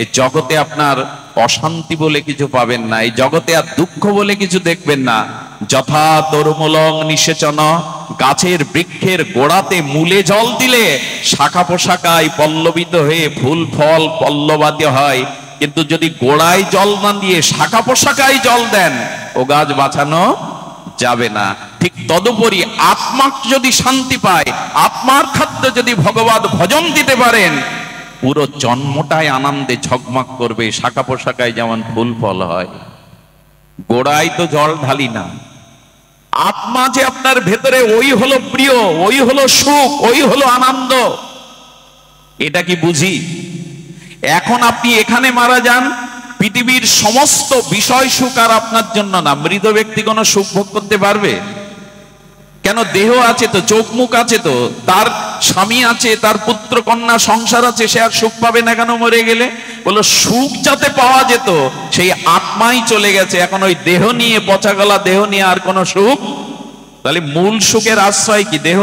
এই জগতে আপনার অশান্তি বলে কিছু পাবেন না, এই জগতে আর দুঃখ বলে কিছু দেখবেন না। যথা তরুমূলং নিষেচন, গাছের বৃক্ষের গোড়াতে মূলে জল দিলে শাখা পোশাকায় পল্লবিত হয়ে ফুল ফল পল্লবাদ হয়, কিন্তু যদি গোড়ায় জল না দিয়ে শাখা পোশাকায় জল দেন, ও গাছ বাঁচানো যাবে না। ঠিক তদুপরি আত্মা যদি শান্তি পায়, আত্মার খাদ্য যদি ভগবত ভজন দিতে পারেন, পুরো জন্মটাই আনন্দে ঝকমক করবে। শাখা পোশাকায় যেমন ফুল ফল হয়, গোড়ায় তো জল ঢালি না। আত্মা যে আপনার ভেতরে, ওই হলো প্রিয়, ওই হলো সুখ, ওই হলো আনন্দ। এটা কি বুঝি? এখন আপনি এখানে মারা যান, পৃথিবীর সমস্ত বিষয় সুখ আর আপনার জন্য না। মৃত ব্যক্তি কোনো সুখ ভোগ করতে পারবে? কেন? দেহ আছে তো, চোখ মুখ আছে তো, তার স্বামী আছে, তার পুত্র কন্যা সংসার আছে, সে আর সুখ পাবে না কেন মরে গেলে? বলো সুখ যাতে পাওয়া যেত, সেই আত্মাই চলে গেছে। এখন ওই দেহ নিয়ে, পচা গলা দেহ নিয়ে আর কোনো সুখ? তাহলে মূল সুখের আশ্রয় কি দেহ,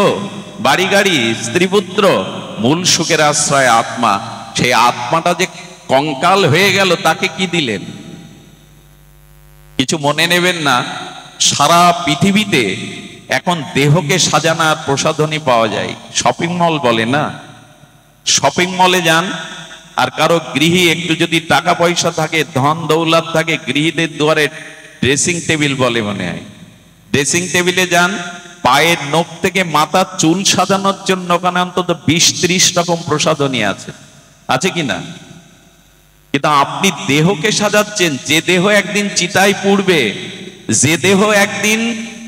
বাড়ি গাড়ি, স্ত্রী পুত্র? মূল সুখের আশ্রয় আত্মা। সেই আত্মাটা যে কঙ্কাল হয়ে গেল, তাকে কি দিলেন? কিছু মনে নেবেন না। সারা পৃথিবীতে এখন দেহকে সাজানোর প্রসাধনী পাওয়া যায়। শপিং মল বলে না, শপিং মলে যান, আর কারো গৃহী একটু যদি টাকা পয়সা থাকে, ধন দৌলত থাকে, গৃহীদের দুয়ারে ড্রেসিং টেবিল বলে মনে হয়, ড্রেসিং টেবিলে যান, পায়ের নখ থেকে মাথার চুল সাজানোর জন্য ওখানে অন্তত 20-30 রকম প্রসাধনী আছে, আছে কিনা? কিন্তু আপনি দেহকে সাজাচ্ছেন, যে দেহ একদিন চিতায় পুড়বে, যে দেহ একদিন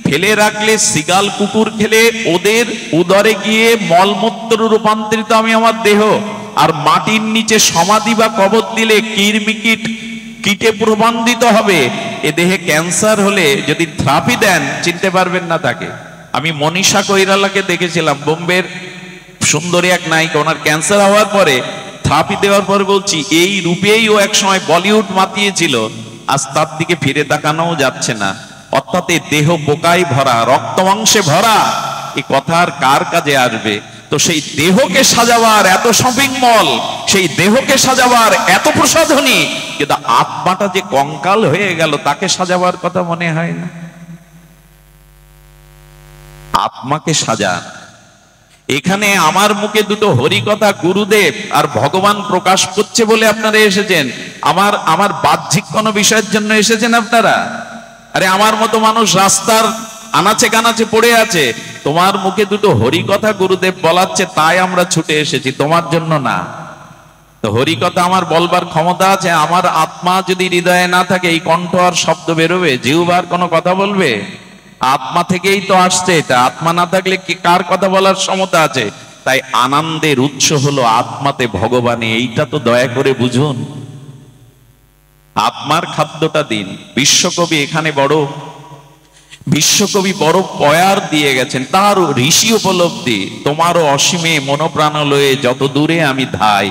ফেলে রাখলে সিগাল কুকুর খেলে ওদের উদরে গিয়ে মলমূত্র রূপান্তরিত আমি আমার দেহ, আর মাটির নিচে সমাধি বা কবর দিলে কিরমিকিট কীটে প্রবন্ধিত হবে। এ দেহে ক্যান্সার হলে যদি থেরাপি দেন, চিনতে পারবেন না তাকে। আমি মনীষা কৈরালাকে দেখেছিলাম, বোম্বের সুন্দরী এক নায়িকা, ওনার ক্যান্সার হওয়ার পরে থেরাপি দেওয়ার পর বলছি, এই রূপেই ও এক সময় বলিউড মাতিয়েছিল, আজ তার দিকে ফিরে তাকানোও যাচ্ছে না। অর্থাৎ এই দেহ পোকায় ভরা, রক্ত মাংসে ভরা, এই কথা আর কার কাজে আসবে? তো সেই দেহকে সাজাবার এত শপিং মল, সেই দেহকে সাজাবার এত প্রসাধনী, কিন্তু আত্মাটা যে কঙ্কাল হয়ে গেল, তাকে সাজাবার কথা মনে হয় না। আত্মাকে সাজান। এখানে আমার মুখে দুটো হরিকথা গুরুদেব আর ভগবান প্রকাশ করছে বলে আপনারা এসেছেন, আমার বাহ্যিক কোনো বিষয়ের জন্য এসেছেন আপনারা? আরে আমার মতো মানুষ রাস্তার আনাচে কানাচে পড়ে আছে, তোমার মুখে দুটো হরিকথা গুরুদেব বলাচ্ছে, তাই আমরা ছুটে এসেছি, তোমার জন্য না। তো হরিকথা আমার বলবার ক্ষমতা আছে। আমার আত্মা যদি হৃদয়ে না থাকে, এই কণ্ঠ আর শব্দ বেরোবে? জিহ্বার কোনো কথা বলবে? আত্মা থেকেই তো আসছে এটা। আত্মা না থাকলে কি কার কথা বলার ক্ষমতা আছে? তাই আনন্দের উৎস হলো আত্মাতে, ভগবানে। এইটা তো দয়া করে বুঝুন। আত্মার খাদ্যটা দিন। বিশ্বকবি এখানে বিশ্বকবি বড় পয়ার দিয়ে গেছেন, তার ঋষি উপলব্ধি। তোমারও অসীমে মনোপ্রাণ লয়ে যত দূরে আমি ধাই,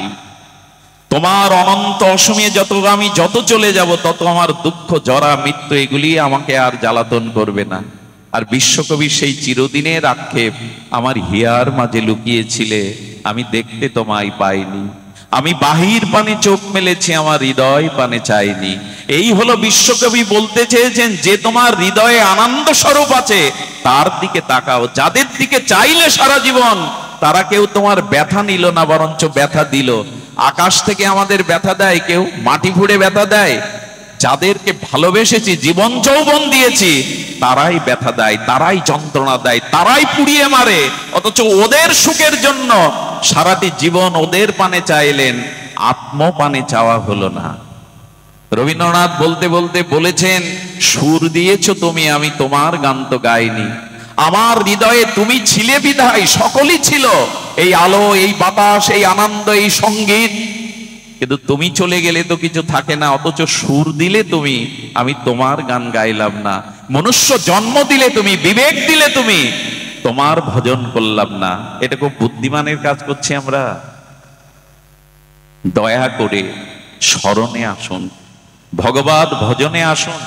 তোমার অনন্ত অসীমে আমি যত চলে যাব, তত আমার দুঃখ, জরা, মৃত্যু এগুলি আমাকে আর জ্বালাতন করবে না। আর বিশ্বকবি সেই চিরদিনের আক্ষেপ, আমার হিয়ার মাঝে লুকিয়েছিলে, আমি দেখতে তোমায় পাইনি, আমি বাহির পানে চোখ মেলেছি, আমার হৃদয় পানে চাইনি। এই হলো বিশ্বকবি বলতে চেয়েছেন, যে তোমার হৃদয়ে আনন্দ স্বরূপ আছে তার দিকে তাকাও। যাদের দিকে চাইলে সারা জীবন, তারা কেউ তোমার ব্যথা নিল না, বরঞ্চ ব্যথা দিল। আকাশ থেকে আমাদের ব্যথা দেয় কেউ? মাটি ফুঁড়ে ব্যথা দেয়? যাদেরকে ভালোবেসেছি, জীবন যৌবন দিয়েছি, তারাই ব্যথা দেয়, তারাই যন্ত্রণা দেয়, তারাই পুড়িয়ে মারে। অথচ ওদের সুখের জন্য সারাটি জীবন ওদের পানে চাইলেন, আত্মপানে চাওয়া হলো না। রবীন্দ্রনাথ বলতে বলতে বলেছেন, সুর দিয়েছ তুমি, আমি তোমার গান তো গাইনি। আমার হৃদয়ে তুমি ছিলে বিধায় সকলই ছিল, এই আলো, এই বাতাস, এই আনন্দ, এই সঙ্গীত। কিন্তু তুমি চলে গেলে তো কিছু থাকে না। অথচ সুর দিলে তুমি, আমি তোমার গান গাইলাম না। মনুষ্য জন্ম দিলে তুমি, বিবেক দিলে তুমি, তোমার ভজন করলাম না। এটা খুব বুদ্ধিমানের কাজ করছি আমরা। দয়া করে স্মরণে আসুন, ভগবত ভজনে আসুন।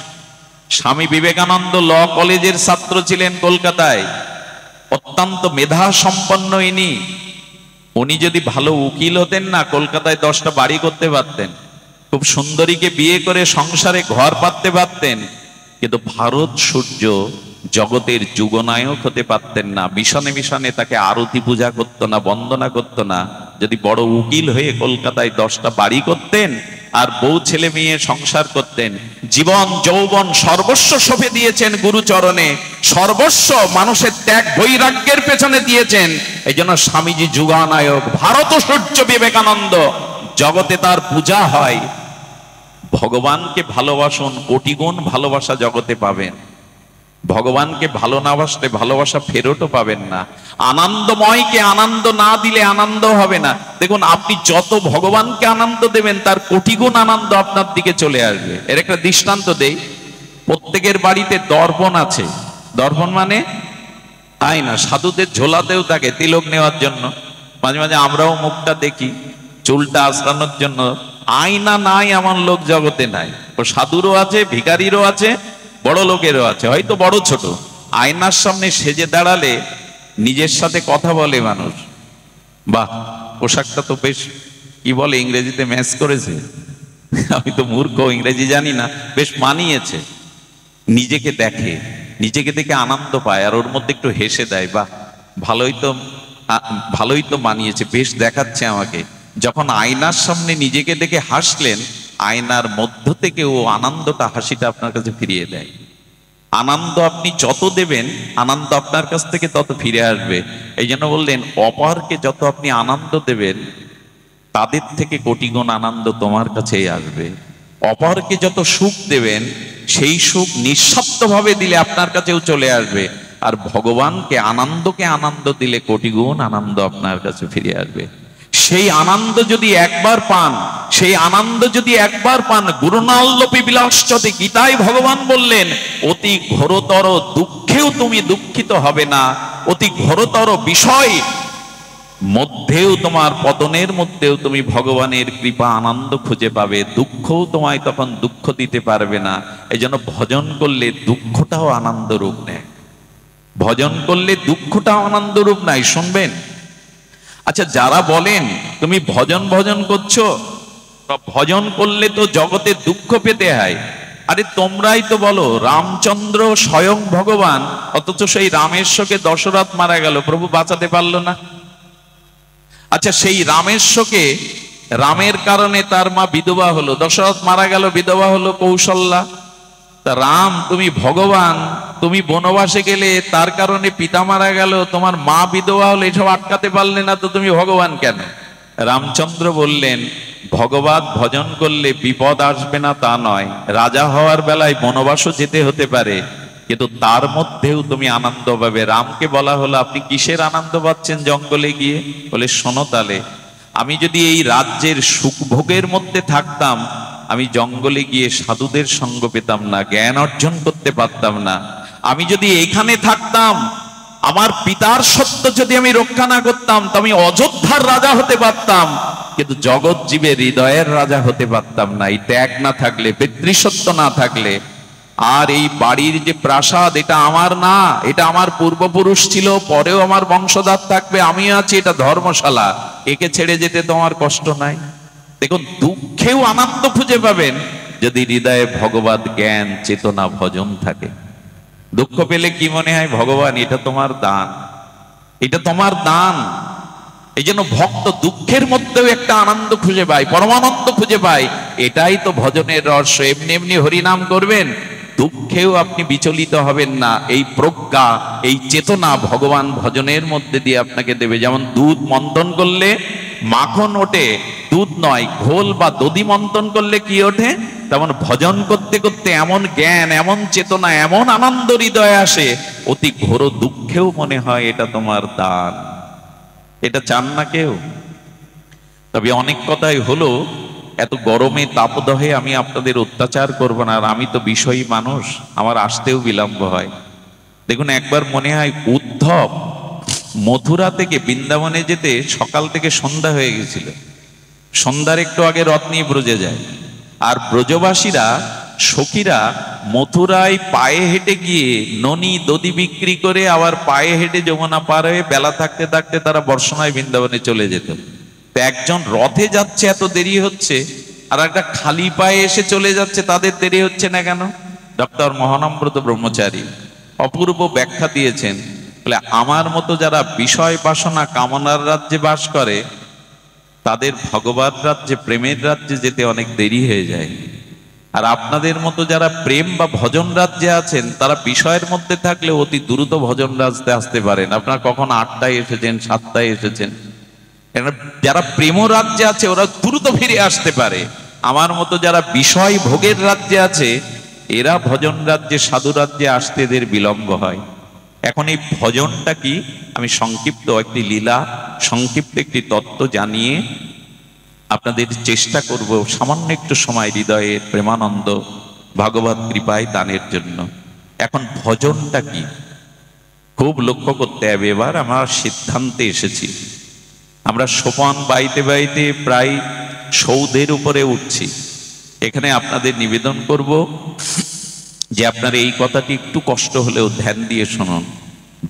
স্বামী বিবেকানন্দ ল কলেজের ছাত্র ছিলেন কলকাতায়, অত্যন্ত মেধা সম্পন্ন ইনি। উনি যদি ভালো উকিল হতেন না, কলকাতায় 10টা বাড়ি করতে পারতেন, খুব সুন্দরীকে বিয়ে করে সংসারে ঘর পাততে পারতেন। কিন্তু ভারত সূর্য জগতের যুগনায়ক হতে পারতেন না। মিশনে মিশনে তাকে আরতি পূজা করতো না, বন্দনা করতো না। যদি বড় উকিল হয়ে কলকাতায় 10টা বাড়ি করতেন আর বউ ছেলে মেয়ে সংসার করতেন। জীবন যৌবন সর্বস্ব সঁপে দিয়েছেন গুরুচরণে, সর্বস্ব মানুষের ত্যাগ বৈরাগ্যের পেছনে দিয়েছেন। এই জন্য স্বামীজি যুগানায়ক, ভারত সূর্য বিবেকানন্দ। জগতে তার পূজা হয়। ভগবানকে ভালোবাসুন, কোটি গুণ ভালোবাসা জগতে পাবেন। ভগবানকে ভালো না বাসলে ভালোবাসা ফেরতও পাবেন না। আনন্দময়কে আনন্দ না দিলে আনন্দ হবে না। দেখুন, আপনি যত ভগবানকে আনন্দ দেবেন, তার কোটি গুণ আনন্দ আপনার দিকে চলে আসবে। এর একটা দৃষ্টান্ত দেই। প্রত্যেকের বাড়িতে দর্পণ আছে। দর্পণ মানে আয়না, সাধুদের ঝোলাতেও থাকে তিলক নেওয়ার জন্য। মাঝে মাঝে আমরাও মুখটা দেখি, চুলটা আঁচড়ানোর জন্য। আয়না নাই এমন লোক জগতে নাই। ও সাধুরও আছে, ভিখারিরও আছে, বড় লোকেরও আছে, হয়তো বড় ছোট। আয়নার সামনে সেজে দাঁড়ালে নিজের সাথে কথা বলে মানুষ। বাহ, পোশাকটা তো বেশ, কি বলে ইংরেজিতে, ম্যাচ করেছে। আমি তো মূর্খ, ইংরেজি জানি না, বেশ মানিয়েছে। নিজেকে দেখে, নিজেকে দেখে আনন্দ পায়, আর ওর মধ্যে একটু হেসে দেয়, বাহ ভালোই তো মানিয়েছে, বেশ দেখাচ্ছে আমাকে। যখন আয়নার সামনে নিজেকে দেখে হাসলেন, আয়নার মধ্য থেকে ও আনন্দটা, হাসিটা আপনার কাছে ফিরিয়ে দেয়। আনন্দ আপনি যত দেবেন, আনন্দ আপনার কাছ থেকে তত ফিরে আসবে। এই জন্য বললেন, অপরকে যত আপনি আনন্দ দেবেন, তাদের থেকে কোটি গুণ আনন্দ তোমার কাছেই আসবে। অপরকে যত সুখ দেবেন, সেই সুখ নিঃস্বার্থভাবে দিলে আপনার কাছেও চলে আসবে। আর ভগবানকে আনন্দকে আনন্দ দিলে কোটি গুণ আনন্দ আপনার কাছে ফিরে আসবে। সেই আনন্দ যদি একবার পান, সেই আনন্দ যদি একবার পান, গুরুনাল্লপি বিলাসচতে, গীতায় ভগবান বললেন, অতি ঘোরতর দুঃখেও তুমি দুঃখিত হবে না, অতি ঘোরতর বিষয় মধ্যেও, তোমার পতনের মধ্যেও তুমি ভগবানের কৃপা আনন্দ খুঁজে পাবে। দুঃখও তোমায় তখন দুঃখ দিতে পারবে না। এই জন্য ভজন করলে দুঃখটাও আনন্দ রূপ নেয়। ভজন করলে দুঃখটাও আনন্দ রূপ নেয়। শুনবেন, আচ্ছা, যারা বলেন তুমি ভজন ভজন করছো, ভজন করলে তো জগতে দুঃখ পেতে হয়, আরে তোমরাই তো বলো রামচন্দ্র স্বয়ং ভগবান, অথচ সেই রামেশ্বরকে দশরথ মারা গেল, প্রভু বাঁচাতে পারলো না। আচ্ছা, সেই রামেশ্বরকে, রামের কারণে তার মা বিধবা হলো, দশরথ মারা গেল, বিধবা হলো কৌশল্যা। তা রাম, তুমি ভগবান, তুমি বনবাসে গেলে, তার কারণে পিতা মারা গেল, তোমার মা বিধবা হলো, এসব আটকাতে পারলে না, তো তুমি ভগবান কেন? রামচন্দ্র বললেন, ভগবত ভজন করলে বিপদ আসবে না তা নয়, রাজা হওয়ার বেলায় বনবাসও যেতে হতে পারে, কিন্তু তার মধ্যেও তুমি আনন্দ পাবে। রামকে বলা হলো, আপনি কিসের আনন্দ পাচ্ছেন জঙ্গলে গিয়ে? বলে, শোনো তালে, আমি যদি এই রাজ্যের সুখভোগের মধ্যে থাকতাম, আমি জঙ্গলে গিয়ে সাধুদের সঙ্গ পেতাম না, জ্ঞান অর্জন করতে পারতাম না। আমি যদি এইখানে থাকতাম, আমার পিতার সত্য যদি আমি রক্ষা না করতাম, তো আমি অযোধ্যার রাজা হতে পারতাম, কিন্তু জগৎ জীবের হৃদয়ের রাজা হতে পারতাম না। এই ত্যাগ না থাকলে, পিতৃসত্য না থাকলে। আর এই বাড়ির যে প্রাসাদ এটা আমার না, এটা আমার পূর্বপুরুষ ছিল, পরেও আমার বংশধর থাকবে, আমি আছি, এটা ধর্মশালা, একে ছেড়ে যেতে তোমার কষ্ট নাই। দেখুন, দুঃখেও আনন্দ খুঁজে পাবেন যদি হৃদয়ে ভগবত জ্ঞান চেতনা ভজন থাকে। দুঃখ পেলে কি মনে হয়, ভগবান এটা তোমার দান, এটা তোমার দান। এই জন্য ভক্ত দুঃখের মধ্যেও একটা আনন্দ খুঁজে পায়, পরমানন্দ খুঁজে পায়। এটাই তো ভজনের রহস্য। এমনি এমনি হরিনাম করবেন, দুঃখেও আপনি বিচলিত হবেন না। এই প্রজ্ঞা, এই চেতনা ভগবান ভজনের মধ্যে দিয়ে আপনাকে দেবে। যেমন দুধ মন্থন করলে মাখন ওঠে, দুধ নয়, ঘোল বা দধি মন্থন করলে কি ওঠে, তেমন ভজন করতে করতে এমন জ্ঞান, এমন চেতনা, এমন আনন্দ হৃদয়ে আসে, অতি ঘোর দুঃখেও মনে হয় এটা তোমার দান। এটা চান না কেউ? তবে অনেক কথাই হলো, এত গরমে তাপদহে আমি আপনাদের অত্যাচার করব না। আর আমি তো বিষয়ী মানুষ, আমার আসতেও বিলম্ব হয়। দেখুন, একবার মনে হয় উদ্ধব মথুরা থেকে বৃন্দাবনে যেতে সকাল থেকে সন্ধ্যা হয়ে গেছিল। সন্ধ্যার একটু আগে রথ নিয়ে ব্রজে যায়। আর ব্রজবাসীরা, সখীরা মথুরায় পায়ে হেঁটে গিয়ে ননি দধি বিক্রি করে আবার পায়ে হেঁটে যমুনা পার হয়ে বেলা থাকতে থাকতে তারা বর্ষণায় বৃন্দাবনে চলে যেত। তো একজন রথে যাচ্ছে, এত দেরি হচ্ছে, আর একটা খালি পায়ে এসে চলে যাচ্ছে, তাদের দেরি হচ্ছে না কেন? ডক্টর মহানম্রত ব্রহ্মচারী অপূর্ব ব্যাখ্যা দিয়েছেন। বলে, আমার মতো যারা বিষয় বাসনা কামনার রাজ্যে বাস করে, তাদের ভগবত রাজ্যে, প্রেমের রাজ্যে যেতে অনেক দেরি হয়ে যায়। আর আপনাদের মতো যারা প্রেম বা ভজন রাজ্যে আছেন, তারা বিষয়ের মধ্যে থাকলে অতি দ্রুত ভজন রাজ্যে আসতে পারেন। আপনারা কখন 8টায় এসেছেন, 7টায় এসেছেন। যারা প্রেম রাজ্যে আছে ওরা দ্রুত ফিরে আসতে পারে। আমার মতো যারা বিষয় ভোগের রাজ্যে আছে, এরা ভজন রাজ্যে, সাধু রাজ্যে আসতে এদের বিলম্ব হয়। এখন এই ভজনটা কি, আমি সংক্ষিপ্ত একটি লীলা, সংক্ষিপ্ত একটি তত্ত্ব জানিয়ে আপনাদের চেষ্টা করব সামান্য একটু সময় হৃদয়ে প্রেমানন্দ ভগবত কৃপায় দানের জন্য। এখন ভজনটা কি খুব লক্ষ্য করতে হবে। এবার আমরা সিদ্ধান্তে এসেছি, আমরা সোপান বাইতে বাইতে প্রায় সৌধের উপরে উঠছি। এখানে আপনাদের নিবেদন করব যে আপনারা এই কথাটি একটু কষ্ট হলেও ধ্যান দিয়ে শুনুন।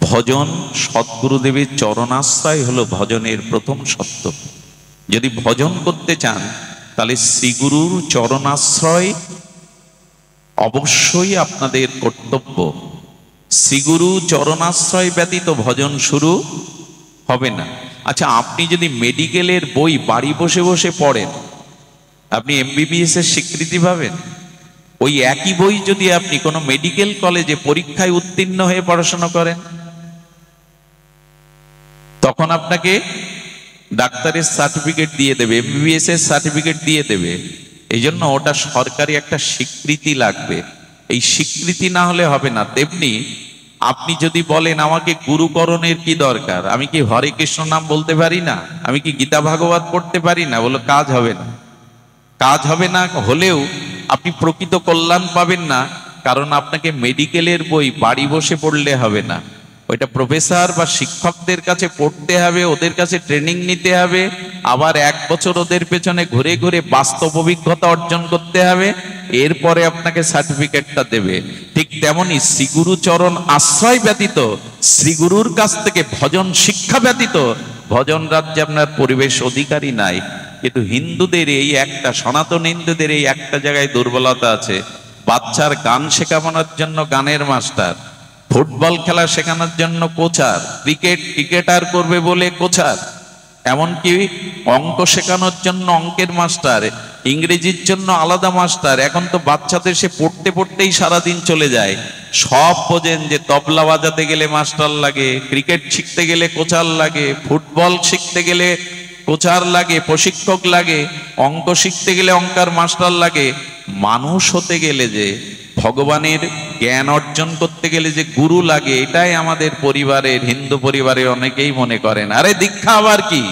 ভজন সদ্গুরুদেবের চরণাশ্রয় হলো ভজনের প্রথম সত্য। যদি ভজন করতে চান তাহলে শ্রীগুরুর চরণাশ্রয় অবশ্যই আপনাদের কর্তব্য। শ্রীগুরু চরণাশ্রয় ব্যতীত ভজন শুরু হবে না। আচ্ছা, আপনি যদি মেডিকেলের বই বাড়ি বসে বসে পড়েন, আপনি এমবিবিএস এর স্বীকৃতি পাবেন? ওই একই বই যদি আপনি কোনো মেডিকেল কলেজে পরীক্ষায় উত্তীর্ণ হয়ে পড়াশোনা করেন, তখন আপনাকে ডাক্তারের সার্টিফিকেট দিয়ে দেবে, এমবিবিএস এর সার্টিফিকেট দিয়ে দেবে। এই জন্য ওটা সরকারি একটা স্বীকৃতি লাগবে। এই স্বীকৃতি না হলে হবে না। তেমনি আপনি যদি বলেন আমাকে গুরুকরণের কি দরকার, আমি কি হরে কৃষ্ণ নাম বলতে পারি না, আমি কি গীতা ভাগবত পড়তে পারি না, বলো কাজ হবে না। কাজ হবে না হলেও আপনি প্রকৃত কল্যাণ পাবেন না। কারণ আপনাকে মেডিকেলের বই বাড়ি বসে পড়লে হবে না, ওইটা প্রফেসর বা শিক্ষকদের কাছে পড়তে হবে, ওদের কাছে ট্রেনিং নিতে হবে, আবার 1 বছর ওদের পেছনে ঘুরে ঘুরে বাস্তব অভিজ্ঞতা অর্জন করতে হবে, এরপরে আপনাকে সার্টিফিকেটটা দেবে। ঠিক তেমনি শ্রীগুরু চরণ আশ্রয় ব্যতীত, শ্রীগুরুর কাছ থেকে ভজন শিক্ষা ব্যতীত ভজন রাজ্যে আপনার পরিবেশ অধিকারী নাই। কিন্তু হিন্দুদের এই একটা, সনাতন হিন্দুদের এই একটা জায়গায় দুর্বলতা আছে। বাচ্চার গান শেখানোর জন্য গানের মাস্টার, ফুটবল খেলা শেখানোর জন্য কোচার, ক্রিকেটার করবে বলে কোচার, এমনকি অঙ্ক শেখানোর জন্য অঙ্কের মাস্টার, ইংরেজির জন্য আলাদা মাস্টার। এখন তো বাচ্চাদের সে পড়তে পড়তেই সারাদিন চলে যায়। সব বোঝেন যে তবলা বাজাতে গেলে মাস্টার লাগে, ক্রিকেট শিখতে গেলে কোচার লাগে, ফুটবল শিখতে গেলে কোচার লাগে, প্রশিক্ষক লাগে, অঙ্ক শিখতে গেলে অঙ্কার মাস্টার লাগে। মানুষ হতে গেলে, যে ভগবানের জ্ঞান অর্জন করতে গেলে যে গুরু লাগে, এটাই আমাদের পরিবারের, হিন্দু পরিবারের অনেকেই মনে করেন আরে দীক্ষা আবার কি,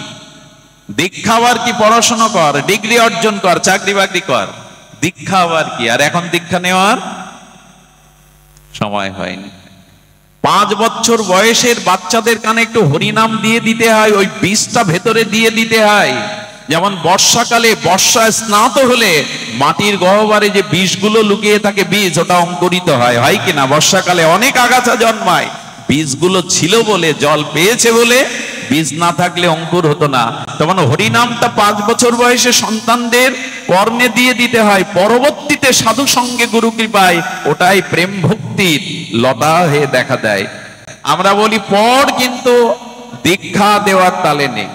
দীক্ষা আবার কি, পড়াশোনা কর, ডিগ্রি অর্জন কর, চাকরি বাকরি কর, দীক্ষা আবার কি। আর এখন দীক্ষা নেওয়ার সময় হয়নি। 5 বছর বয়সের বাচ্চাদের কানে একটু হরিনাম দিয়ে দিতে হয়, ওই বিষটা ভেতরে দিয়ে দিতে হয়। যেমন বর্ষাকালে বর্ষা স্নাত হলে মাটির গহ্বরে যে বীজগুলো লুকিয়ে থাকে, বীজ ওটা অঙ্কুরিত হয়, হয় কিনা? বর্ষাকালে অনেক আগাছা জন্মায়, বীজগুলো ছিল বলে, জল পেয়েছে বলে। বীজ না থাকলে অঙ্কুর হতো না। তখন হরিনামটা 5 বছর বয়সে সন্তানদের কর্ণে দিয়ে দিতে হয়, পরবর্তীতে সাধু সঙ্গে গুরু কৃপায় ওটাই প্রেম ভক্তির লতা হয়ে দেখা দেয়। আমরা বলি পর, কিন্তু দীক্ষা দেওয়ার তালে নেই।